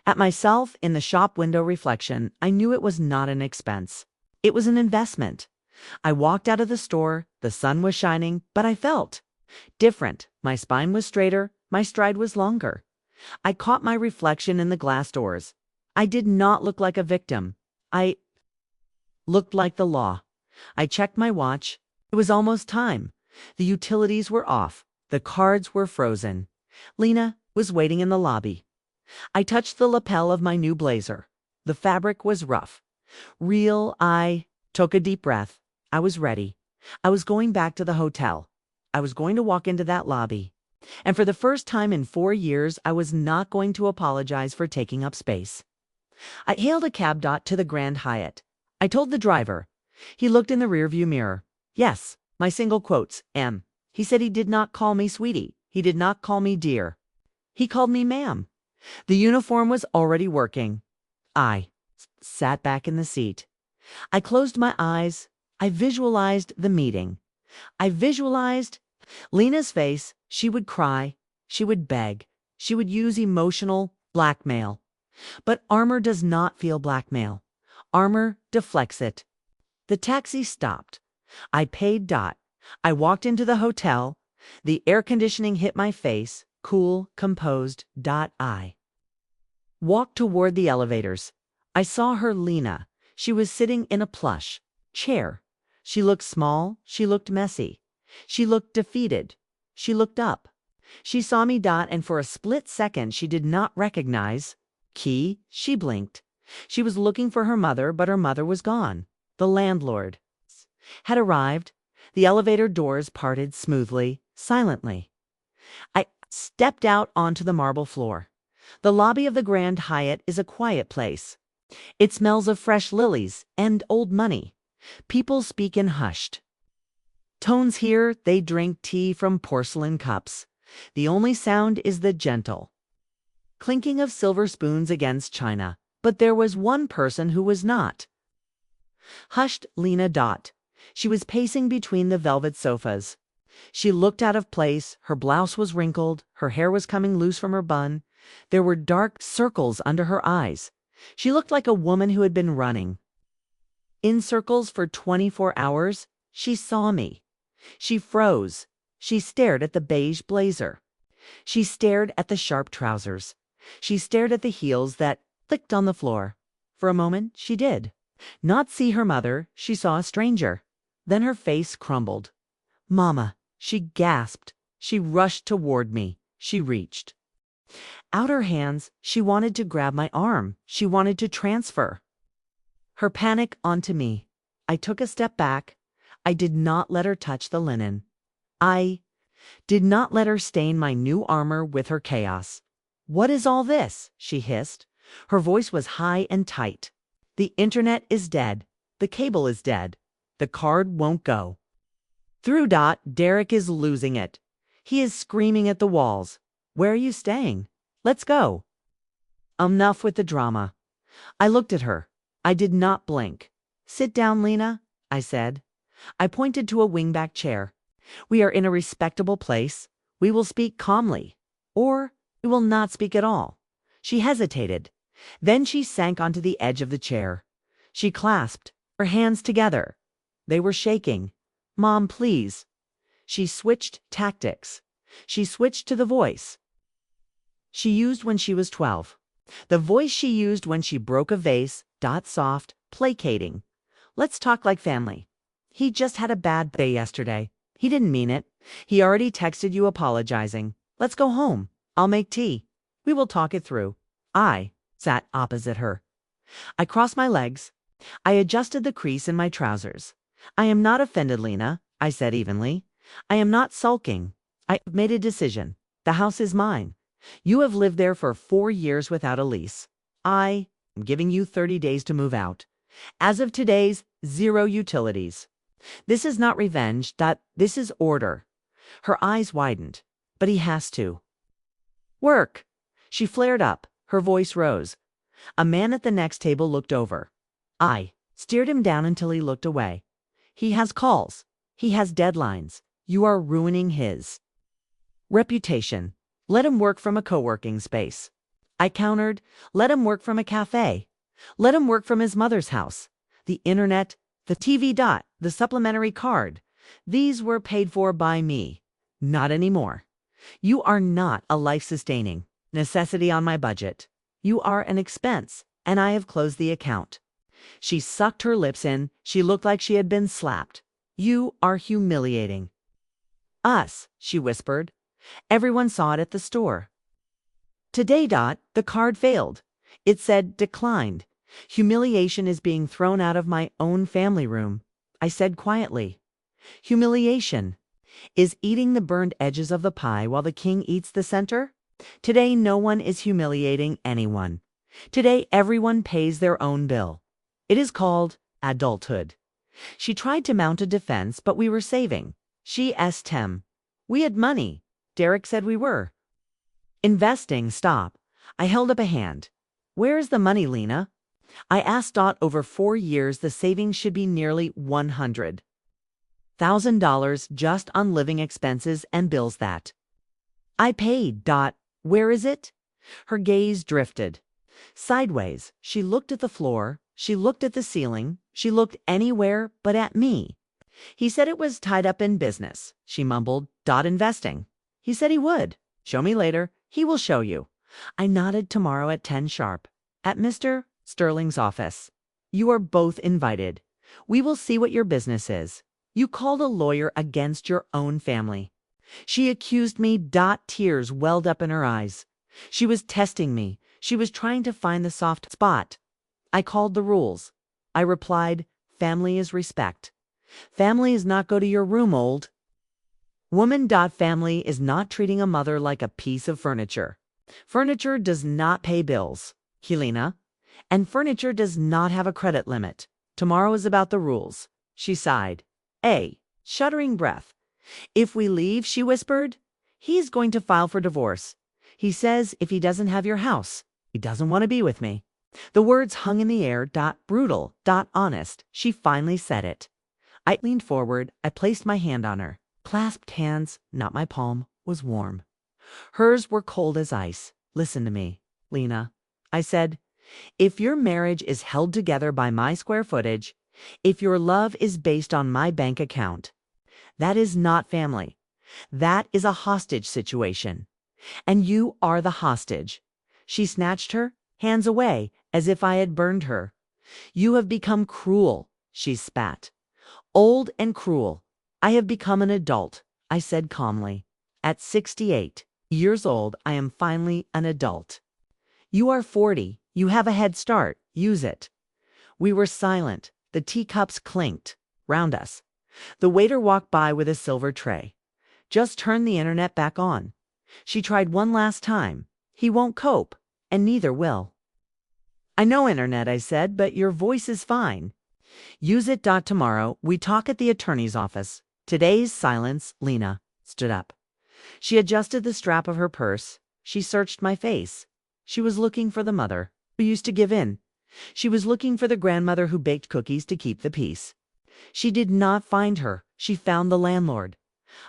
at myself in the shop window reflection, I knew it was not an expense. It was an investment. I walked out of the store. The sun was shining, but I felt different. My spine was straighter. My stride was longer. I caught my reflection in the glass doors. I did not look like a victim. I looked like the law. I checked my watch. It was almost time. The utilities were off. The cards were frozen. Lena was waiting in the lobby. I touched the lapel of my new blazer. The fabric was rough. Real. I took a deep breath. I was ready. I was going back to the hotel. I was going to walk into that lobby. And for the first time in 4 years, I was not going to apologize for taking up space. I hailed a cab to the Grand Hyatt. I told the driver. He looked in the rearview mirror. Yes, my single quotes, M. He said he did not call me sweetie. He did not call me dear. He called me ma'am. The uniform was already working. I sat back in the seat. I closed my eyes. I visualized the meeting. I visualized Lena's face. She would cry. She would beg. She would use emotional blackmail. But armor does not feel blackmail. Armor deflects it. The taxi stopped. I paid. I walked into the hotel. The air conditioning hit my face. Cool, composed. I walked toward the elevators. I saw her, Lena. She was sitting in a plush chair. She looked small. She looked messy. She looked defeated. She looked up. She saw me. And for a split second she did not recognize. Key. She blinked. She was looking for her mother, but her mother was gone. The landlord had arrived. The elevator doors parted smoothly, silently. I stepped out onto the marble floor. The lobby of the Grand Hyatt is a quiet place. It smells of fresh lilies and old money. People speak in hushed tones here. They drink tea from porcelain cups. The only sound is the gentle clinking of silver spoons against china. But there was one person who was not hushed. Lena. She was pacing between the velvet sofas. She looked out of place. Her blouse was wrinkled. Her hair was coming loose from her bun. There were dark circles under her eyes. She looked like a woman who had been running in circles for 24 hours. She saw me. She froze. She stared at the beige blazer. She stared at the sharp trousers. She stared at the heels that clicked on the floor. For a moment, she did not see her mother. She saw a stranger. Then her face crumbled. "Mama," she gasped. She rushed toward me. She reached out her hands. She wanted to grab my arm. She wanted to transfer her panic onto me. I took a step back. I did not let her touch the linen. I did not let her stain my new armor with her chaos. "What is all this?" she hissed. Her voice was high and tight. "The internet is dead. The cable is dead. The card won't go through. Derek is losing it. He is screaming at the walls. Where are you staying? Let's go." Enough with the drama. I looked at her. I did not blink. "Sit down, Lena," I said. I pointed to a wingback chair. "We are in a respectable place. We will speak calmly. Or we will not speak at all." She hesitated. Then she sank onto the edge of the chair. She clasped her hands together. They were shaking. "Mom, please." She switched tactics. She switched to the voice she used when she was 12. The voice she used when she broke a vase. Soft, placating. "Let's talk like family. He just had a bad day yesterday. He didn't mean it. He already texted you apologizing. Let's go home. I'll make tea. We will talk it through." I sat opposite her. I crossed my legs. I adjusted the crease in my trousers. "I am not offended, Lena," I said evenly. "I am not sulking. I have made a decision. The house is mine. You have lived there for 4 years without a lease. I am giving you 30 days to move out. As of today's, 0 utilities. This is not revenge. This is order." Her eyes widened. "But he has to work." She flared up. Her voice rose. A man at the next table looked over. I stared him down until he looked away. "He has calls. He has deadlines. You are ruining his reputation. Let him work from a co-working space." I countered. "Let him work from a cafe. Let him work from his mother's house. The internet, the TV. The supplementary card. These were paid for by me. Not anymore. You are not a life-sustaining necessity on my budget. You are an expense, and I have closed the account." She sucked her lips in. She looked like she had been slapped. "You are humiliating us," she whispered. "Everyone saw it at the store. Today. The card failed. It said declined. Humiliation is being thrown out of my own family room." I said quietly. "Humiliation is eating the burned edges of the pie while the king eats the center. Today no one is humiliating anyone. Today everyone pays their own bill. It is called adulthood." She tried to mount a defense, but we were saving. She asked him. "We had money. Derek said we were investing." "Stop." I held up a hand. "Where is the money, Lena?" I asked. "Over 4 years the savings should be nearly $100,000 just on living expenses and bills that I paid. Where is it?" Her gaze drifted sideways. She looked at the floor. She looked at the ceiling. She looked anywhere but at me. "He said it was tied up in business," she mumbled. "Investing. He said he would. Show me later. He will show you." I nodded. "Tomorrow at 10 sharp. At Mr. Sterling's office. You are both invited. We will see what your business is. You called a lawyer against your own family." She accused me. Tears welled up in her eyes. She was testing me. She was trying to find the soft spot. I called the rules. I replied, "Family is respect. Family is not go to your room, old woman. Family is not treating a mother like a piece of furniture. Furniture does not pay bills, Helena, and furniture does not have a credit limit. Tomorrow is about the rules." She sighed. A shuddering breath. "If we leave," she whispered, "he's going to file for divorce. He says if he doesn't have your house, he doesn't want to be with me." The words hung in the air. Brutal. Honest. She finally said it. I leaned forward. I placed my hand on her. Clasped hands, not my palm, was warm. Hers were cold as ice. "Listen to me, Lena," I said. If your marriage is held together by my square footage, if your love is based on my bank account, that is not family. That is a hostage situation. And you are the hostage. She snatched her hands away as if I had burned her. You have become cruel, she spat. Old and cruel. I have become an adult, I said calmly. At 68 years old, I am finally an adult. You are 40. You have a head start. Use it. We were silent. The teacups clinked round us. The waiter walked by with a silver tray. Just turn the internet back on. She tried one last time. He won't cope, and neither will. I know internet, I said, but your voice is fine. Use it. Tomorrow, we talk at the attorney's office. Today's silence. Lena stood up. She adjusted the strap of her purse. She searched my face. She was looking for the mother who used to give in. She was looking for the grandmother who baked cookies to keep the peace. She did not find her. She found the landlord.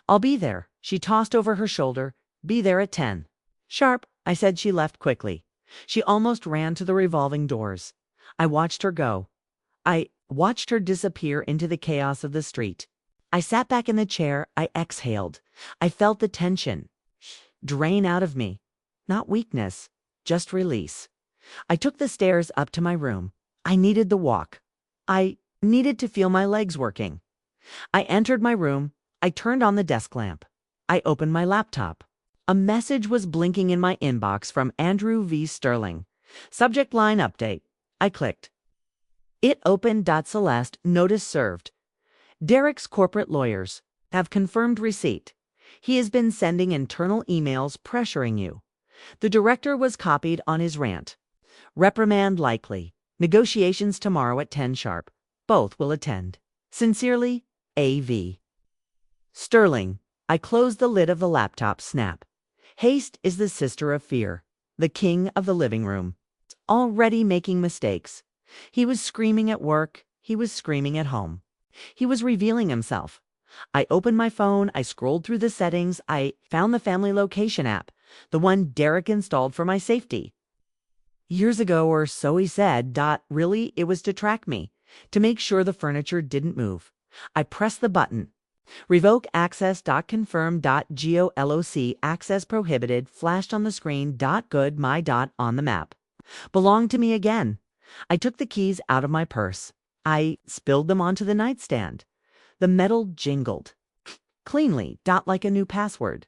I'll be there. She tossed over her shoulder. Be there at 10. Sharp, I said. She left quickly. She almost ran to the revolving doors. I watched her go. I watched her disappear into the chaos of the street. I sat back in the chair. I exhaled. I felt the tension drain out of me. Not weakness, just release. I took the stairs up to my room. I needed the walk. I needed to feel my legs working. I entered my room. I turned on the desk lamp. I opened my laptop. A message was blinking in my inbox from Andrew V. Sterling. Subject line update. I clicked. It opened. Celeste, notice served. Derek's corporate lawyers have confirmed receipt. He has been sending internal emails pressuring you. The director was copied on his rant. Reprimand likely. Negotiations tomorrow at 10 sharp. Both will attend. Sincerely, A.V. Sterling. I closed the lid of the laptop. Snap. Haste is the sister of fear. The king of the living room. Already making mistakes. He was screaming at work. He was screaming at home. He was revealing himself. I opened my phone. I scrolled through the settings. I found the family location app, the one Derek installed for my safety. Years ago, or so he said. Really, it was to track me, to make sure the furniture didn't move. I pressed the button. Revoke access. Confirm. GOLOC access prohibited flashed on the screen. Good. My on the map belonged to me again. I took the keys out of my purse. I spilled them onto the nightstand. The metal jingled cleanly. Like a new password.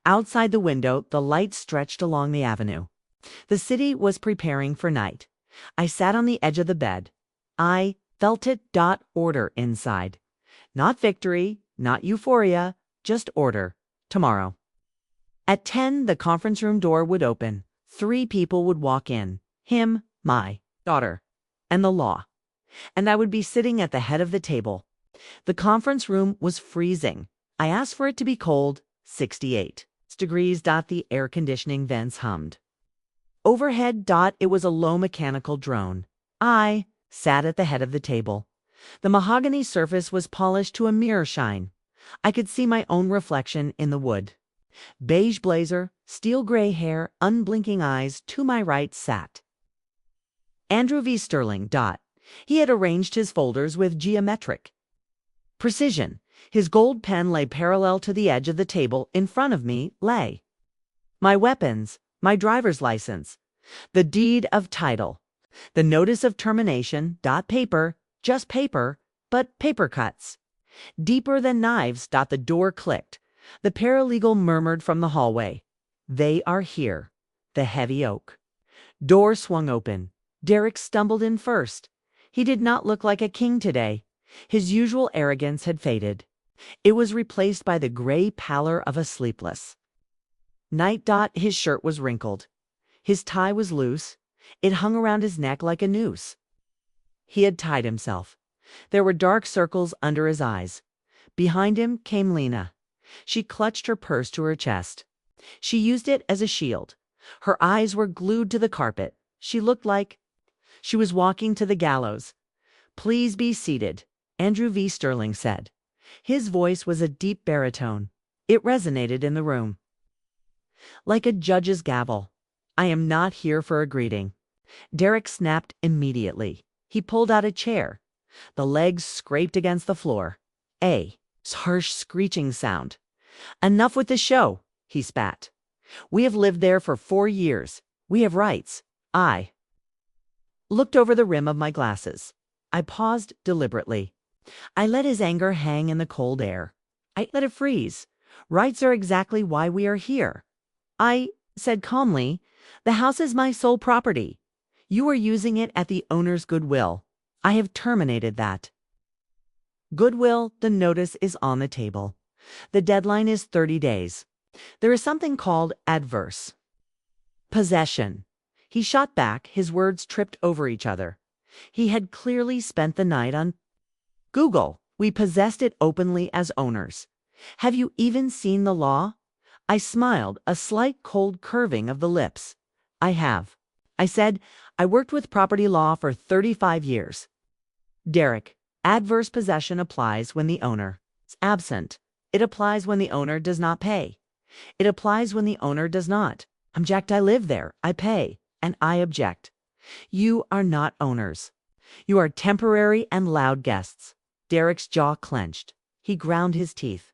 Outside the window, the light stretched along the avenue. The city was preparing for night. I sat on the edge of the bed. I felt it. Order inside. Not victory, not euphoria, just order. Tomorrow. At 10, the conference room door would open. 3 people would walk in. Him, my daughter, and the law. And I would be sitting at the head of the table. The conference room was freezing. I asked for it to be cold. 68 degrees. The air conditioning vents hummed. Overhead. It was a low mechanical drone. I sat at the head of the table. The mahogany surface was polished to a mirror shine. I could see my own reflection in the wood. Beige blazer, steel gray hair, unblinking eyes. To my right sat Andrew V. Sterling. He had arranged his folders with geometric precision. His gold pen lay parallel to the edge of the table. In front of me lay my weapons, my driver's license, the deed of title, the notice of termination. Paper, just paper, but paper cuts. Deeper than knives. The door clicked. The paralegal murmured from the hallway. They are here. The heavy oak door swung open. Derek stumbled in first. He did not look like a king today. His usual arrogance had faded. It was replaced by the gray pallor of a sleepless night. His shirt was wrinkled. His tie was loose. It hung around his neck like a noose. He had tied himself. There were dark circles under his eyes. Behind him came Lena. She clutched her purse to her chest. She used it as a shield. Her eyes were glued to the carpet. She looked like she was walking to the gallows. Please be seated, Andrew V. Sterling said. His voice was a deep baritone. It resonated in the room like a judge's gavel. I am not here for a greeting. Derek snapped immediately. He pulled out a chair. The legs scraped against the floor. A harsh screeching sound. "Enough with the show," he spat. "We have lived there for 4 years. We have rights." I looked over the rim of my glasses. I paused deliberately. I let his anger hang in the cold air. I let it freeze. "Rights are exactly why we are here." I said calmly, "The house is my sole property. You are using it at the owner's goodwill. I have terminated that." Goodwill, the notice is on the table. The deadline is 30 days. There is something called adverse possession. He shot back, his words tripped over each other. He had clearly spent the night on Google. "We possessed it openly as owners. Have you even seen the law?" I smiled, a slight cold curving of the lips. "I have." I said, "I worked with property law for 35 years. Derek, adverse possession applies when the owner is absent. It applies when the owner does not pay. It applies when the owner does not object. I live there, I pay, and I object. You are not owners. You are temporary and loud guests." Derek's jaw clenched. He ground his teeth.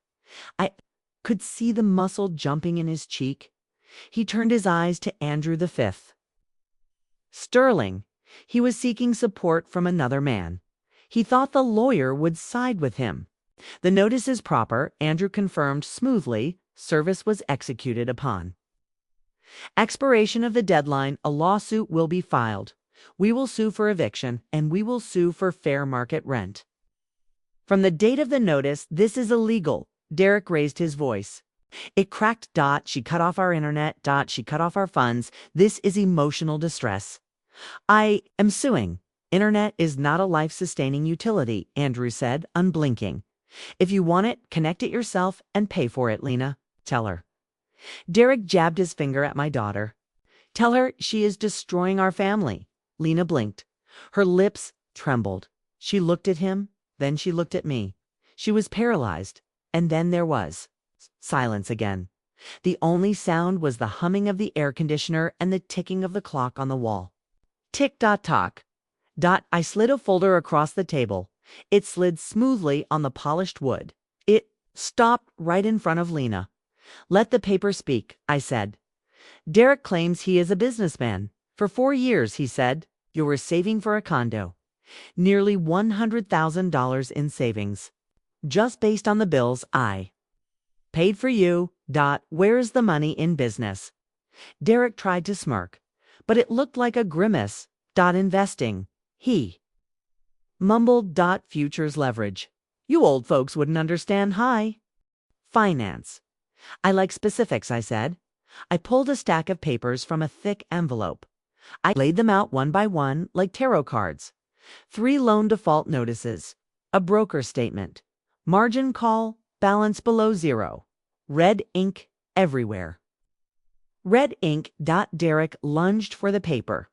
I could see the muscle jumping in his cheek. He turned his eyes to Andrew V. Sterling. He was seeking support from another man. He thought the lawyer would side with him. "The notice is proper," Andrew confirmed smoothly. Service was executed upon. Expiration of the deadline, a lawsuit will be filed. We will sue for eviction, and we will sue for fair market rent. From the date of the notice, this is illegal. Derek raised his voice. "It cracked. She cut off our internet. She cut off our funds. This is emotional distress. I am suing." "Internet is not a life-sustaining utility," Andrew said, unblinking. "If you want it, connect it yourself and pay for it, Lena. Tell her." Derek jabbed his finger at my daughter. "Tell her she is destroying our family." Lena blinked. Her lips trembled. She looked at him, then she looked at me. She was paralyzed, and then there was silence again. The only sound was the humming of the air conditioner and the ticking of the clock on the wall. Tick-tock. I slid a folder across the table. It slid smoothly on the polished wood. It stopped right in front of Lena. "Let the paper speak," I said. "Derek claims he is a businessman. For 4 years, he said, you were saving for a condo. Nearly $100,000 in savings. Just based on the bills I paid for you. Where's the money in business?" Derek tried to smirk, but it looked like a grimace. Investing. He mumbled. Futures leverage. You old folks wouldn't understand. Hi. Finance. I like specifics, I said. I pulled a stack of papers from a thick envelope. I laid them out one by one like tarot cards. 3 loan default notices. A broker statement. Margin call, balance below 0. Red ink everywhere. Red ink. Derek lunged for the paper.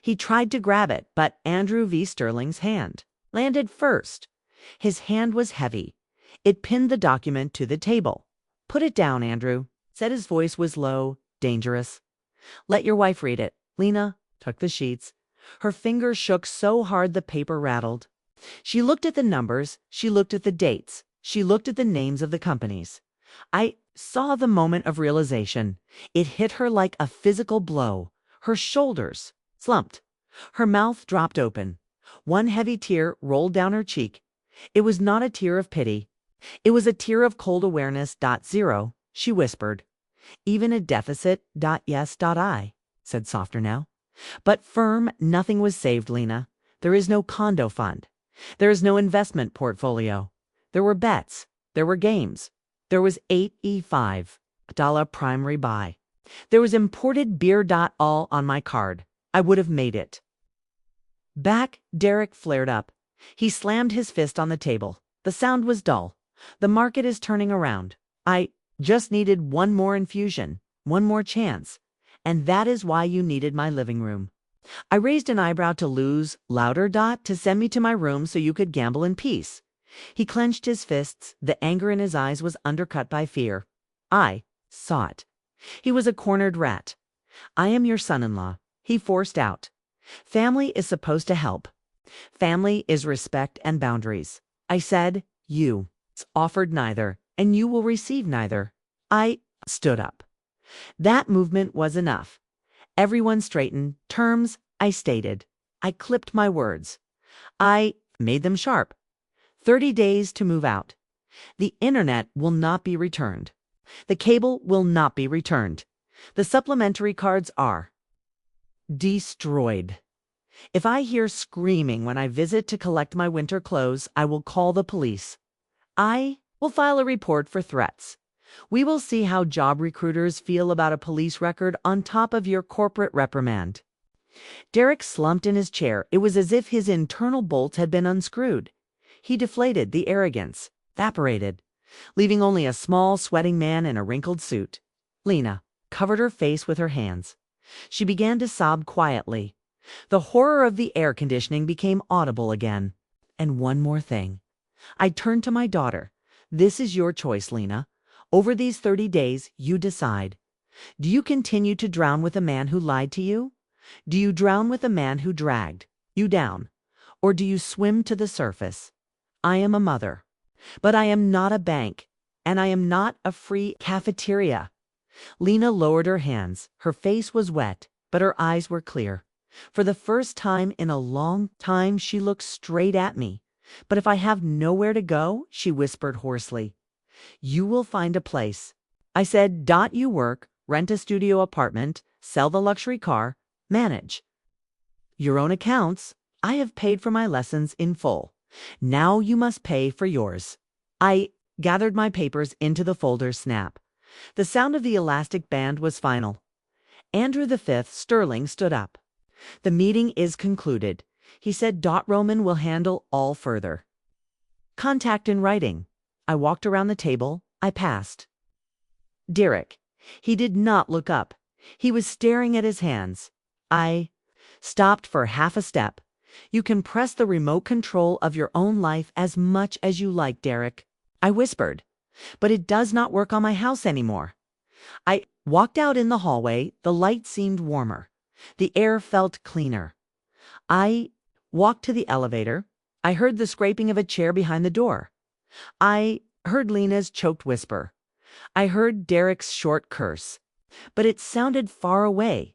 He tried to grab it, but Andrew V. Sterling's hand landed first. His hand was heavy. It pinned the document to the table. "Put it down, Andrew," said. His voice was low, dangerous. "Let your wife read it." Lena took the sheets. Her fingers shook so hard the paper rattled. She looked at the numbers. She looked at the dates. She looked at the names of the companies. I saw the moment of realization. It hit her like a physical blow. Her shoulders slumped. Her mouth dropped open. One heavy tear rolled down her cheek. It was not a tear of pity. It was a tear of cold awareness. 0, she whispered. "Even a deficit. Yes. I said softer now. "But firm, nothing was saved, Lena. There is no condo fund. There is no investment portfolio. There were bets. There were games. There was $8.5 primary buy. There was imported beer. All on my card. I would have made it back." Derek flared up. He slammed his fist on the table. The sound was dull. "The market is turning around. I just needed one more infusion, one more chance. And that is why you needed my living room." I raised an eyebrow to lose. "Louder. To send me to my room so you could gamble in peace." He clenched his fists. The anger in his eyes was undercut by fear. I saw it. He was a cornered rat. "I am your son-in-law," he forced out. Family is supposed to help. Family is respect and boundaries. I said, you offered neither, and you will receive neither. I stood up. That movement was enough. Everyone straightened. Terms, I stated. I clipped my words. I made them sharp. 30 days to move out. The internet will not be returned. The cable will not be returned. The supplementary cards are destroyed. If I hear screaming when I visit to collect my winter clothes, I will call the police. I will file a report for threats. We will see how job recruiters feel about a police record on top of your corporate reprimand. Derek slumped in his chair. It was as if his internal bolts had been unscrewed. He deflated. The arrogance evaporated, leaving only a small, sweating man in a wrinkled suit. Lena covered her face with her hands. She began to sob quietly. The horror of the air conditioning became audible again. And one more thing. I turned to my daughter. This is your choice, Lena. Over these 30 days, you decide. Do you continue to drown with a man who lied to you? Do you drown with a man who dragged you down? Or do you swim to the surface? I am a mother. But I am not a bank. And I am not a free cafeteria. Lena lowered her hands. Her face was wet, but her eyes were clear. For the first time in a long time, she looked straight at me. But if I have nowhere to go, she whispered hoarsely, you will find a place. I said, you work, rent a studio apartment, sell the luxury car, manage your own accounts. I have paid for my lessons in full. Now you must pay for yours. I gathered my papers into the folder. Snap. The sound of the elastic band was final. Andrew V. Sterling stood up. The meeting is concluded. He said. Roman will handle all further contact in writing. I walked around the table. I passed Derek. He did not look up. He was staring at his hands. I stopped for half a step. You can press the remote control of your own life as much as you like, Derek. I whispered. But it does not work on my house anymore. I walked out in the hallway. The light seemed warmer. The air felt cleaner. I walked to the elevator. I heard the scraping of a chair behind the door. I heard Lena's choked whisper. I heard Derek's short curse. But it sounded far away,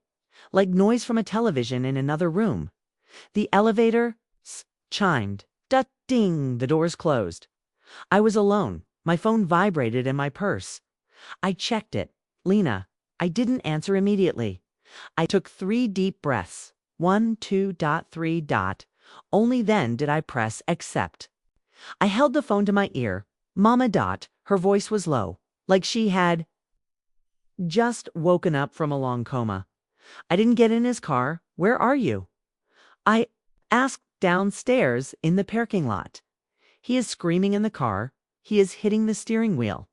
like noise from a television in another room. The elevator chimed. Ding! The doors closed. I was alone. My phone vibrated in my purse. I checked it. Lena. I didn't answer immediately. I took 3 deep breaths. 1, 2, 3. Only then did I press accept. I held the phone to my ear. Mama. Her voice was low, like she had just woken up from a long coma. I didn't get in his car. Where are you? I asked. Downstairs in the parking lot. He is screaming in the car. He is hitting the steering wheel.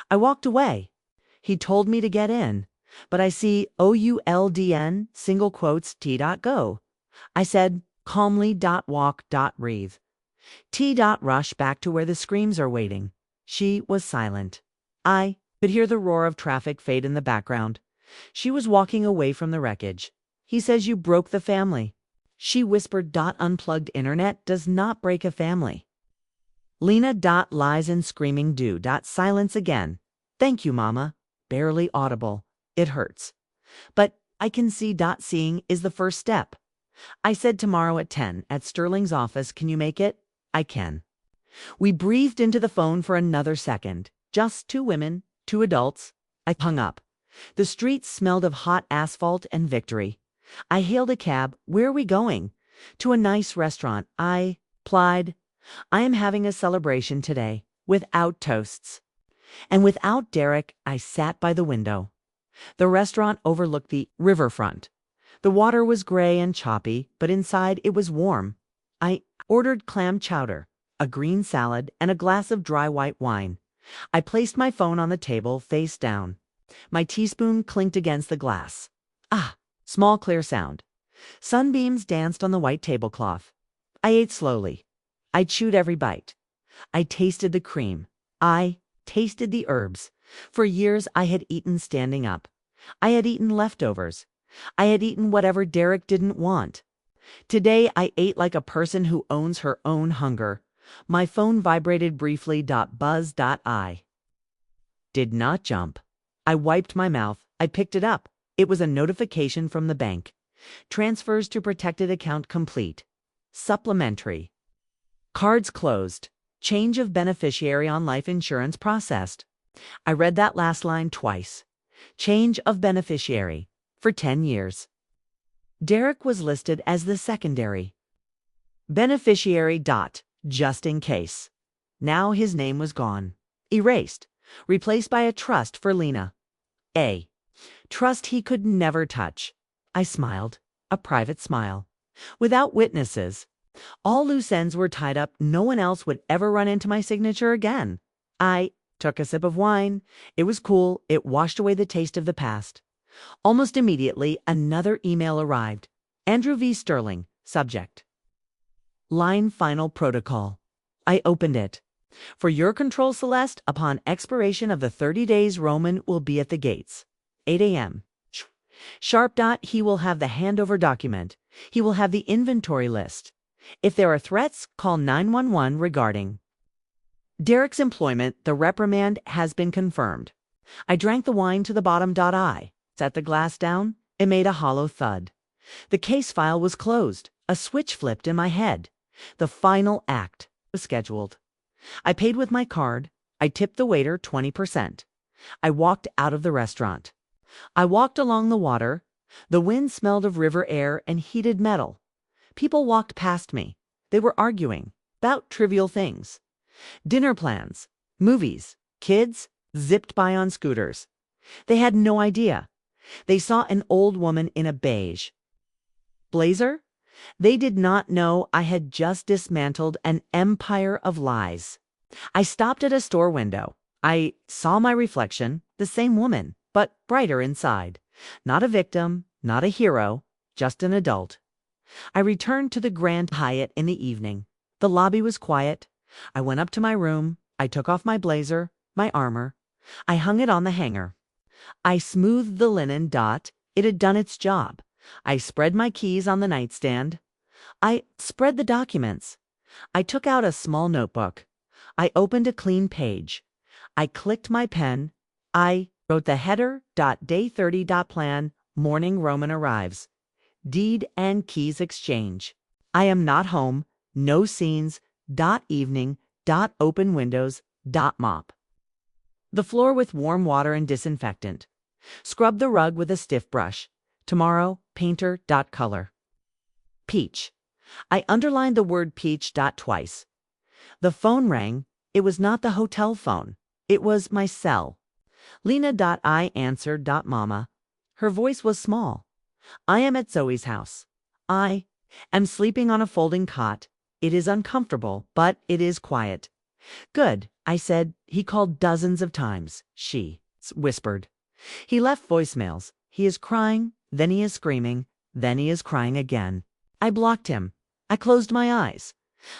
I walked away. He told me to get in, but I see OULDN single quotes T.go. I said calmly. Walk. Breathe. T. Rush back to where the screams are waiting. She was silent. I could hear the roar of traffic fade in the background. She was walking away from the wreckage. He says you broke the family. She whispered. Unplugged internet does not break a family. Lena. Lies and screaming do. Silence again. Thank you, Mama. Barely audible. It hurts. But I can see. Seeing is the first step. I said tomorrow at 10 at Sterling's office. Can you make it? I can. We breathed into the phone for another second. Just 2 women, 2 adults. I hung up. The street smelled of hot asphalt and victory. I hailed a cab. Where are we going? To a nice restaurant. I plied. I am having a celebration today, without toasts. And without Derek. I sat by the window. The restaurant overlooked the riverfront. The water was gray and choppy, but inside it was warm. I ordered clam chowder, a green salad, and a glass of dry white wine. I placed my phone on the table, face down. My teaspoon clinked against the glass. Small clear sound. Sunbeams danced on the white tablecloth. I ate slowly. I chewed every bite. I tasted the cream. I tasted the herbs. For years I had eaten standing up. I had eaten leftovers. I had eaten whatever Derek didn't want. Today I ate like a person who owns her own hunger. My phone vibrated briefly. Buzz. I did not jump. I wiped my mouth. I picked it up. It was a notification from the bank. Transfers to protected account complete. Supplementary. Cards closed. Change of beneficiary on life insurance processed. I read that last line twice. Change of beneficiary. For 10 years. Derek was listed as the secondary beneficiary. Just in case. Now his name was gone. Erased. Replaced by a trust for Lena. A trust he could never touch. I smiled. A private smile. Without witnesses. All loose ends were tied up. No one else would ever run into my signature again. I took a sip of wine. It was cool. It washed away the taste of the past. Almost immediately, another email arrived. Andrew V. Sterling. Subject. Line final protocol. I opened it. For your control, Celeste, upon expiration of the 30 days, Roman will be at the gates. 8 a.m. Sharp. He will have the handover document. He will have the inventory list. If there are threats, call 911 regarding Derek's employment. The reprimand has been confirmed. I drank the wine to the bottom. I set the glass down. It made a hollow thud. The case file was closed. A switch flipped in my head. The final act was scheduled. I paid with my card. I tipped the waiter 20%. I walked out of the restaurant. I walked along the water. The wind smelled of river air and heated metal. People walked past me. They were arguing about trivial things. Dinner plans, movies, kids zipped by on scooters. They had no idea. They saw an old woman in a beige blazer. They did not know I had just dismantled an empire of lies. I stopped at a store window. I saw my reflection, the same woman, but brighter inside. Not a victim, not a hero, just an adult. I returned to the Grand Hyatt in the evening. The lobby was quiet. I went up to my room. I took off my blazer, my armor. I hung it on the hanger. I smoothed the linen. It had done its job. I spread my keys on the nightstand. I spread the documents. I took out a small notebook. I opened a clean page. I clicked my pen. I wrote the header. Day 30. Plan. Morning. Roman arrives. Deed and keys exchange. I am not home. No scenes. Evening. Open windows. Mop the floor with warm water and disinfectant. Scrub the rug with a stiff brush. Tomorrow. Painter. Color. Peach. I underlined the word peach. Twice. The phone rang. It was not the hotel phone. It was my cell. Lena. I answered. Mama. Her voice was small. I am at Zoe's house. I am sleeping on a folding cot. It is uncomfortable, but it is quiet. Good, I said. He called dozens of times. She whispered. He left voicemails. He is crying, then he is screaming, then he is crying again. I blocked him. I closed my eyes.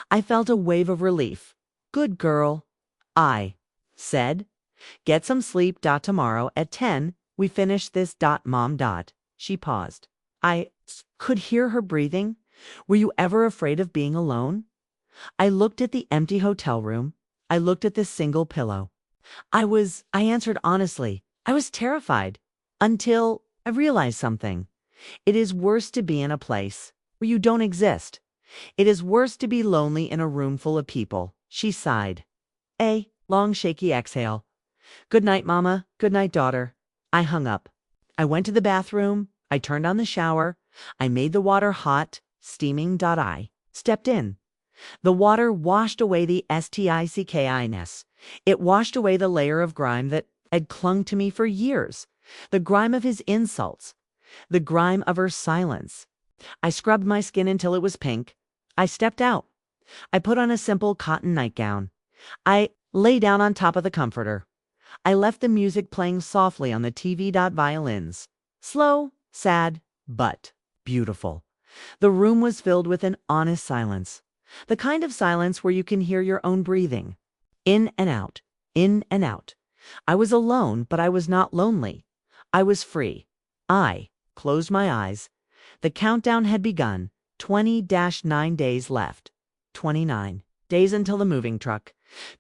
I felt a wave of relief. Good girl. I said. Get some sleep. Tomorrow at 10, we finish this. Mom. She paused. I could hear her breathing. Were you ever afraid of being alone? I looked at the empty hotel room. I looked at this single pillow. I answered honestly. I was terrified. Until I realized something. It is worse to be in a place where you don't exist. It is worse to be lonely in a room full of people. She sighed. A long shaky exhale. Good night, Mama. Good night, daughter. I hung up. I went to the bathroom. I turned on the shower. I made the water hot, steaming. I stepped in. The water washed away the stickiness. It washed away the layer of grime that had clung to me for years. The grime of his insults. The grime of her silence. I scrubbed my skin until it was pink. I stepped out. I put on a simple cotton nightgown. I lay down on top of the comforter. I left the music playing softly on the TV. Violins. Slow, sad, but beautiful. The room was filled with an honest silence. The kind of silence where you can hear your own breathing. In and out, in and out. I was alone, but I was not lonely. I was free. I closed my eyes. The countdown had begun. 20-9 days left. 29 days until the moving truck.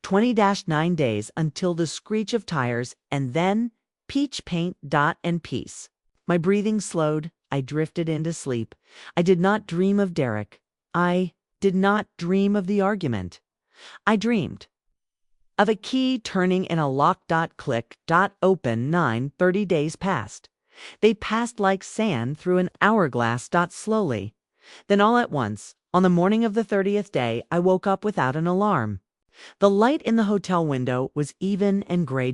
20-9 days until the screech of tires, and then peach paint, and peace. My breathing slowed. I drifted into sleep. I did not dream of Derek. I did not dream of the argument. I dreamed of a key turning in a lock. Click. Open. 30 days passed. They passed like sand through an hourglass. Slowly. Then all at once, on the morning of the 30th day, I woke up without an alarm. The light in the hotel window was even and gray.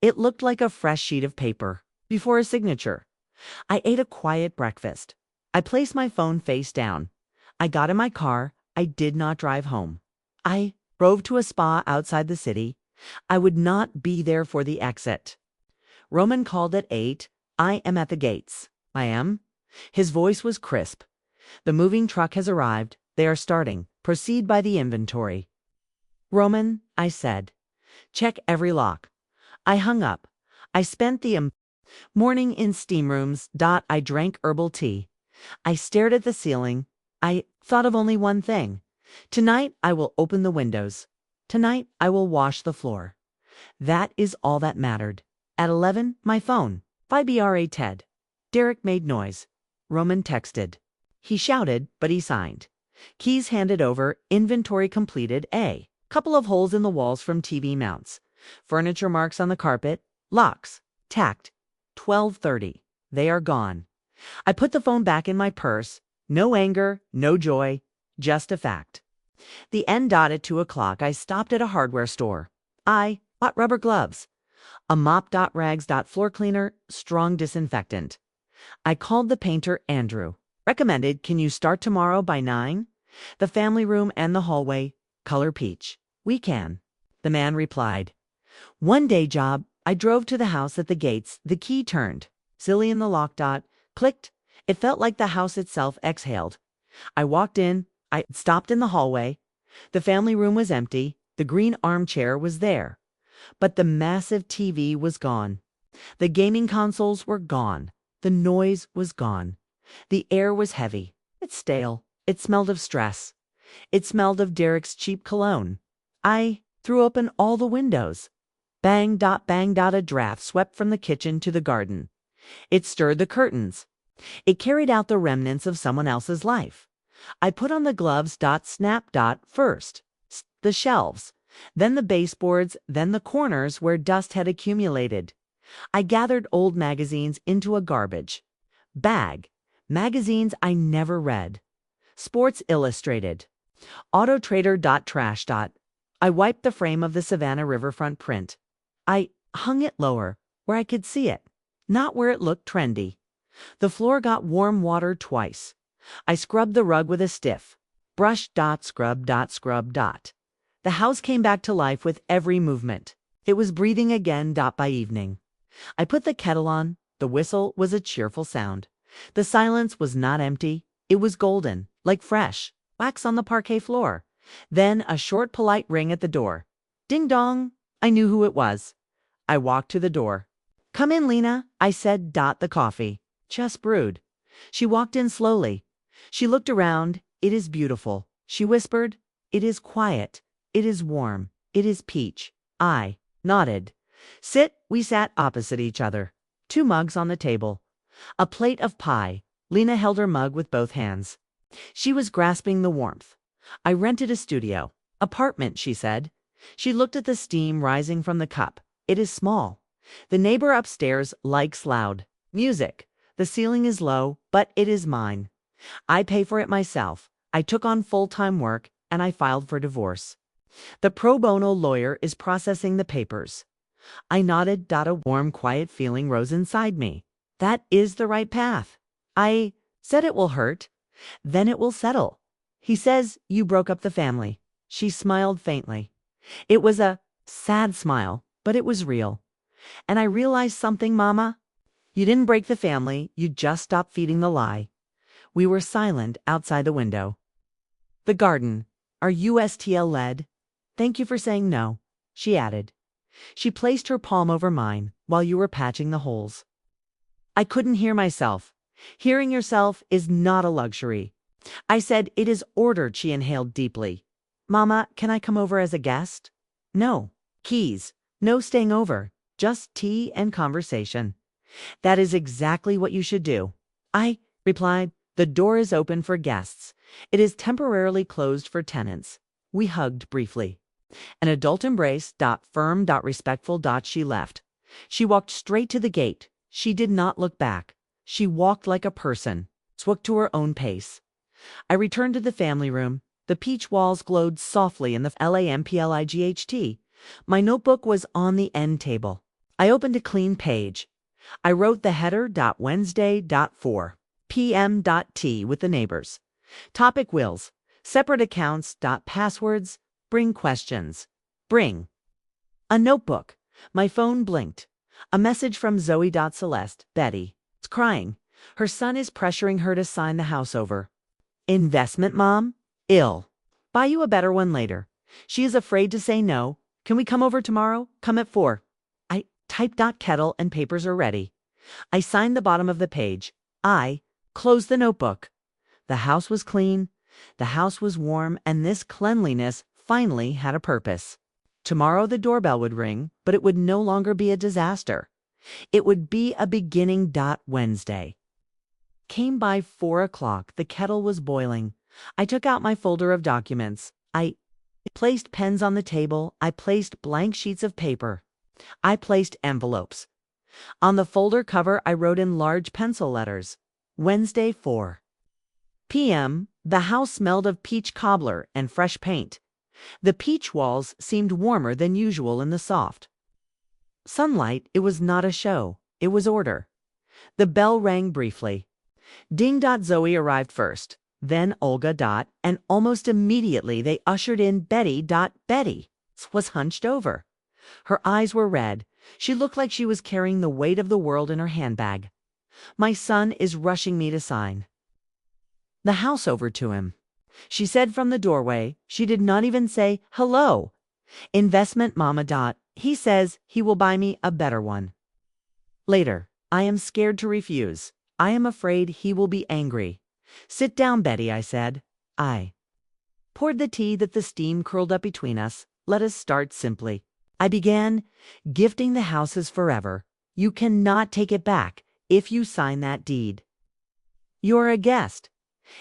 It looked like a fresh sheet of paper before a signature. I ate a quiet breakfast. I placed my phone face down. I got in my car. I did not drive home. I drove to a spa outside the city. I would not be there for the exit. Roman called at 8. I am at the gates. I am. His voice was crisp. The moving truck has arrived. They are starting. Proceed by the inventory. Roman, I said. Check every lock. I hung up. I spent the morning in steam rooms. I drank herbal tea. I stared at the ceiling. I thought of only one thing. Tonight I will open the windows. Tonight I will wash the floor. That is all that mattered. At 11, my phone. 5BRA Ted. Derek made noise. Roman texted. He shouted, but he signed. Keys handed over. Inventory completed. A couple of holes in the walls from TV mounts. Furniture marks on the carpet. Locks. Tacked. 12:30. They are gone. I put the phone back in my purse. No anger, no joy, just a fact. The end. At 2 o'clock, I stopped at a hardware store. I bought rubber gloves, a mop. Rags. Floor cleaner, strong disinfectant. I called the painter Andrew. Recommended, can you start tomorrow by 9? The family room and the hallway, color peach. We can. The man replied. One day job. I drove to the house at the gates. The key turned. Silly in the lock. Clicked. It felt like the house itself exhaled. I walked in. I stopped in the hallway. The family room was empty. The green armchair was there. But the massive TV was gone. The gaming consoles were gone. The noise was gone. The air was heavy. It's stale. It smelled of stress. It smelled of Derek's cheap cologne. I threw open all the windows. Bang. Bang. A draft swept from the kitchen to the garden. It stirred the curtains. It carried out the remnants of someone else's life. I put on the gloves. Snap. First, the shelves, then the baseboards, then the corners where dust had accumulated. I gathered old magazines into a garbage bag. Magazines I never read. Sports Illustrated. Auto Trader. Trash. I wiped the frame of the Savannah Riverfront print. I hung it lower, where I could see it, not where it looked trendy. The floor got warm water twice. I scrubbed the rug with a stiff brush. Scrub. The house came back to life with every movement. It was breathing again. By evening, I put the kettle on. The whistle was a cheerful sound. The silence was not empty. It was golden, like fresh wax on the parquet floor. Then a short, polite ring at the door. Ding dong. I knew who it was. I walked to the door. Come in, Lena, I said. The coffee. Just brewed. She walked in slowly. She looked around. It is beautiful. She whispered. It is quiet. It is warm. It is peach. I nodded. Sit. We sat opposite each other. 2 mugs on the table. A plate of pie. Lena held her mug with both hands. She was grasping the warmth. I rented a studio. Apartment, she said. She looked at the steam rising from the cup. It is small. The neighbor upstairs likes loud music. The ceiling is low, but it is mine. I pay for it myself. I took on full-time work, and I filed for divorce. The pro bono lawyer is processing the papers. I nodded. A warm, quiet feeling rose inside me. That is the right path. I said it will hurt. Then it will settle. He says you broke up the family. She smiled faintly. It was a sad smile, but it was real. And I realized something, Mama. You didn't break the family. You just stopped feeding the lie. We were silent outside the window. The garden. Are you STL led? Thank you for saying no, she added. She placed her palm over mine while you were patching the holes. I couldn't hear myself. Hearing yourself is not a luxury. I said, "It is ordered," she inhaled deeply. "Mama, can I come over as a guest?" "No. Keys. No staying over. Just tea and conversation." "That is exactly what you should do." I replied, "The door is open for guests. It is temporarily closed for tenants." We hugged briefly. An adult embrace, firm, respectful, she left. She walked straight to the gate. She did not look back. She walked like a person, walked to her own pace. I returned to the family room. The peach walls glowed softly in the lamplight. My notebook was on the end table. I opened a clean page. I wrote the header, Wednesday, 4 p.m. T with the neighbors. Topic: wills. Separate accounts, passwords. Bring questions. Bring. A notebook. My phone blinked. A message from Zoe. Celeste, Betty. It's crying. Her son is pressuring her to sign the house over. Investment, Mom? Ill. Buy you a better one later. She is afraid to say no. Can we come over tomorrow? Come at 4. I typed. Kettle and papers are ready. I signed the bottom of the page. I closed the notebook. The house was clean. The house was warm, and this cleanliness finally had a purpose. Tomorrow the doorbell would ring, but it would no longer be a disaster. It would be a beginning. Wednesday came by 4 o'clock. The kettle was boiling. I took out my folder of documents. I placed pens on the table. I placed blank sheets of paper. I placed envelopes. On the folder cover, I wrote in large pencil letters, Wednesday, 4 p.m. The house smelled of peach cobbler and fresh paint. The peach walls seemed warmer than usual in the soft sunlight. It was not a show. It was order. The bell rang briefly. Ding. Zoe arrived first, then Olga. And almost immediately they ushered in Betty. Betty was hunched over. Her eyes were red. She looked like she was carrying the weight of the world in her handbag. "My son is rushing me to sign the house over to him," she said from the doorway. She did not even say hello. "Investment, Mama. He says he will buy me a better one later. I am scared to refuse. I am afraid he will be angry." "Sit down, Betty," I said. I poured the tea that the steam curled up between us. "Let us start simply." I began. "Gifting the house is forever. You cannot take it back if you sign that deed. You're a guest.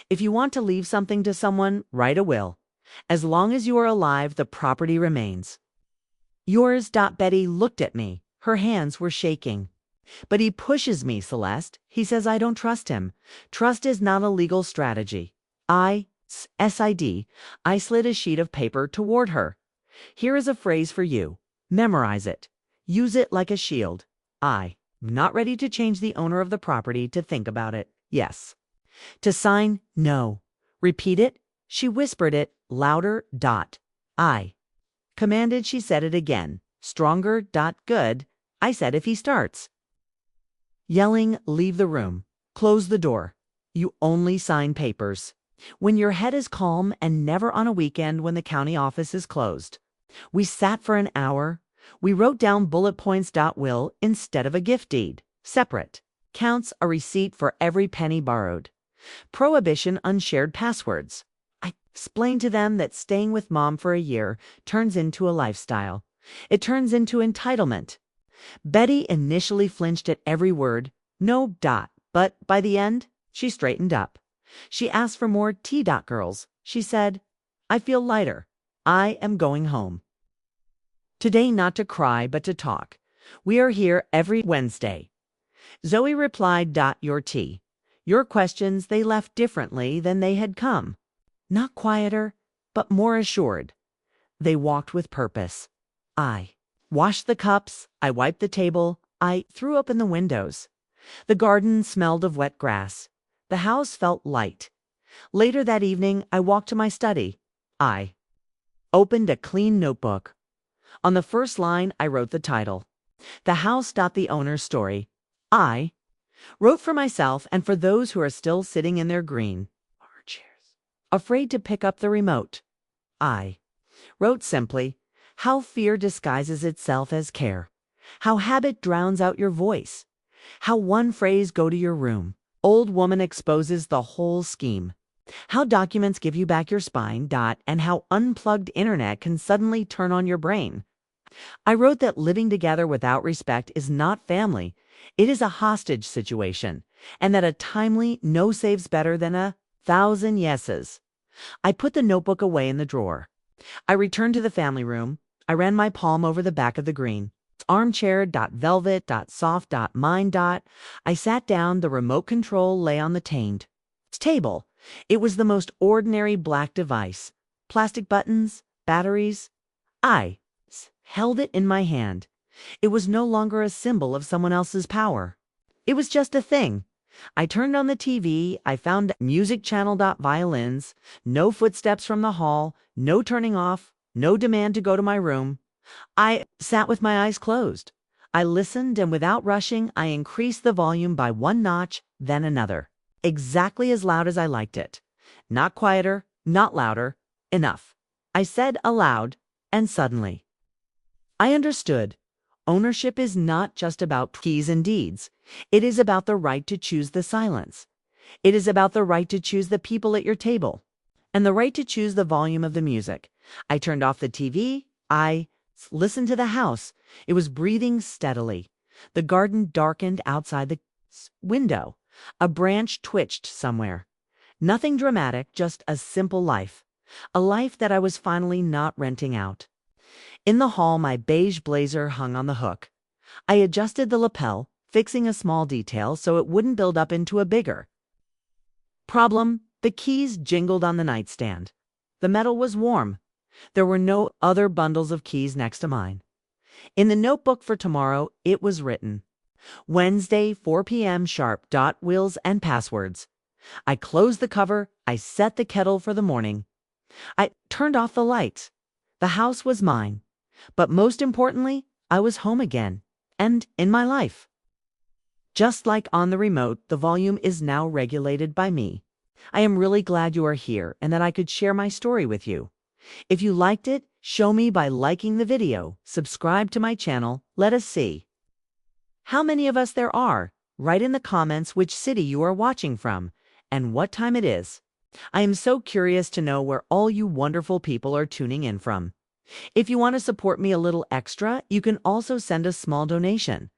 If you want to leave something to someone, write a will. As long as you are alive, the property remains yours." Betty looked at me. Her hands were shaking. "But he pushes me, Celeste. He says I don't trust him. Trust is not a legal strategy." I slid a sheet of paper toward her. "Here is a phrase for you. Memorize it. Use it like a shield." I'm not ready to change the owner of the property. To think about it, yes. To sign, no. Repeat it. She whispered it louder. I commanded. She said it again, stronger. Good. I said, "If he starts yelling, leave the room. Close the door. You only sign papers when your head is calm, and never on a weekend when the county office is closed." We sat for an hour. We wrote down bullet points. Will instead of a gift deed. Separate. Counts, a receipt for every penny borrowed. Prohibition on shared passwords. I explained to them that staying with Mom for a year turns into a lifestyle. It turns into entitlement. Betty initially flinched at every word. No. But by the end, she straightened up. She asked for more tea. Girls, she said, "I feel lighter. I am going home today, not to cry, but to talk. We are here every Wednesday." Zoe replied. Your tea. Your questions, they left differently than they had come. Not quieter, but more assured. They walked with purpose. I washed the cups. I wiped the table. I threw open the windows. The garden smelled of wet grass. The house felt light. Later that evening, I walked to my study. I opened a clean notebook. On the first line, I wrote the title, The House. The owner's story. I wrote for myself and for those who are still sitting in their green chairs, afraid to pick up the remote. I wrote simply, how fear disguises itself as care, how habit drowns out your voice, how one phrase, "Go to your room," old woman, exposes the whole scheme. How documents give you back your spine. And how unplugged internet can suddenly turn on your brain. I wrote that living together without respect is not family. It is a hostage situation, and that a timely no saves better than 1,000 yeses. I put the notebook away in the drawer. I returned to the family room. I ran my palm over the back of the green. Armchair, velvet, soft, mine. I sat down. The remote control lay on the tamed table. It was the most ordinary black device. Plastic buttons, batteries. I held it in my hand. It was no longer a symbol of someone else's power. It was just a thing. I turned on the TV. I found music channel. Violins. No footsteps from the hall. No turning off. No demand to go to my room. I sat with my eyes closed. I listened, and without rushing, I increased the volume by one notch, then another. Exactly as loud as I liked it. Not quieter, not louder. Enough. I said aloud, and suddenly I understood. Ownership is not just about keys and deeds. It is about the right to choose the silence. It is about the right to choose the people at your table, and the right to choose the volume of the music. I turned off the TV. I listened to the house. It was breathing steadily. The garden darkened outside the window. A branch twitched somewhere. Nothing dramatic, just a simple life. A life that I was finally not renting out. In the hall, my beige blazer hung on the hook. I adjusted the lapel, fixing a small detail so it wouldn't build up into a bigger problem. The keys jingled on the nightstand. The metal was warm. There were no other bundles of keys next to mine. In the notebook for tomorrow, it was written, Wednesday, 4 p.m. sharp. Wills and passwords. I closed the cover. I set the kettle for the morning. I turned off the lights. The house was mine. But most importantly, I was home again, and in my life. Just like on the remote, the volume is now regulated by me. I am really glad you are here and that I could share my story with you. If you liked it, show me by liking the video. Subscribe to my channel. Let us see how many of us there are. Write in the comments which city you are watching from and what time it is. I am so curious to know where all you wonderful people are tuning in from. If you want to support me a little extra, you can also send a small donation.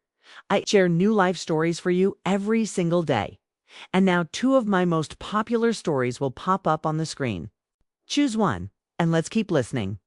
I share new life stories for you every single day. And now 2 of my most popular stories will pop up on the screen. Choose one, and let's keep listening.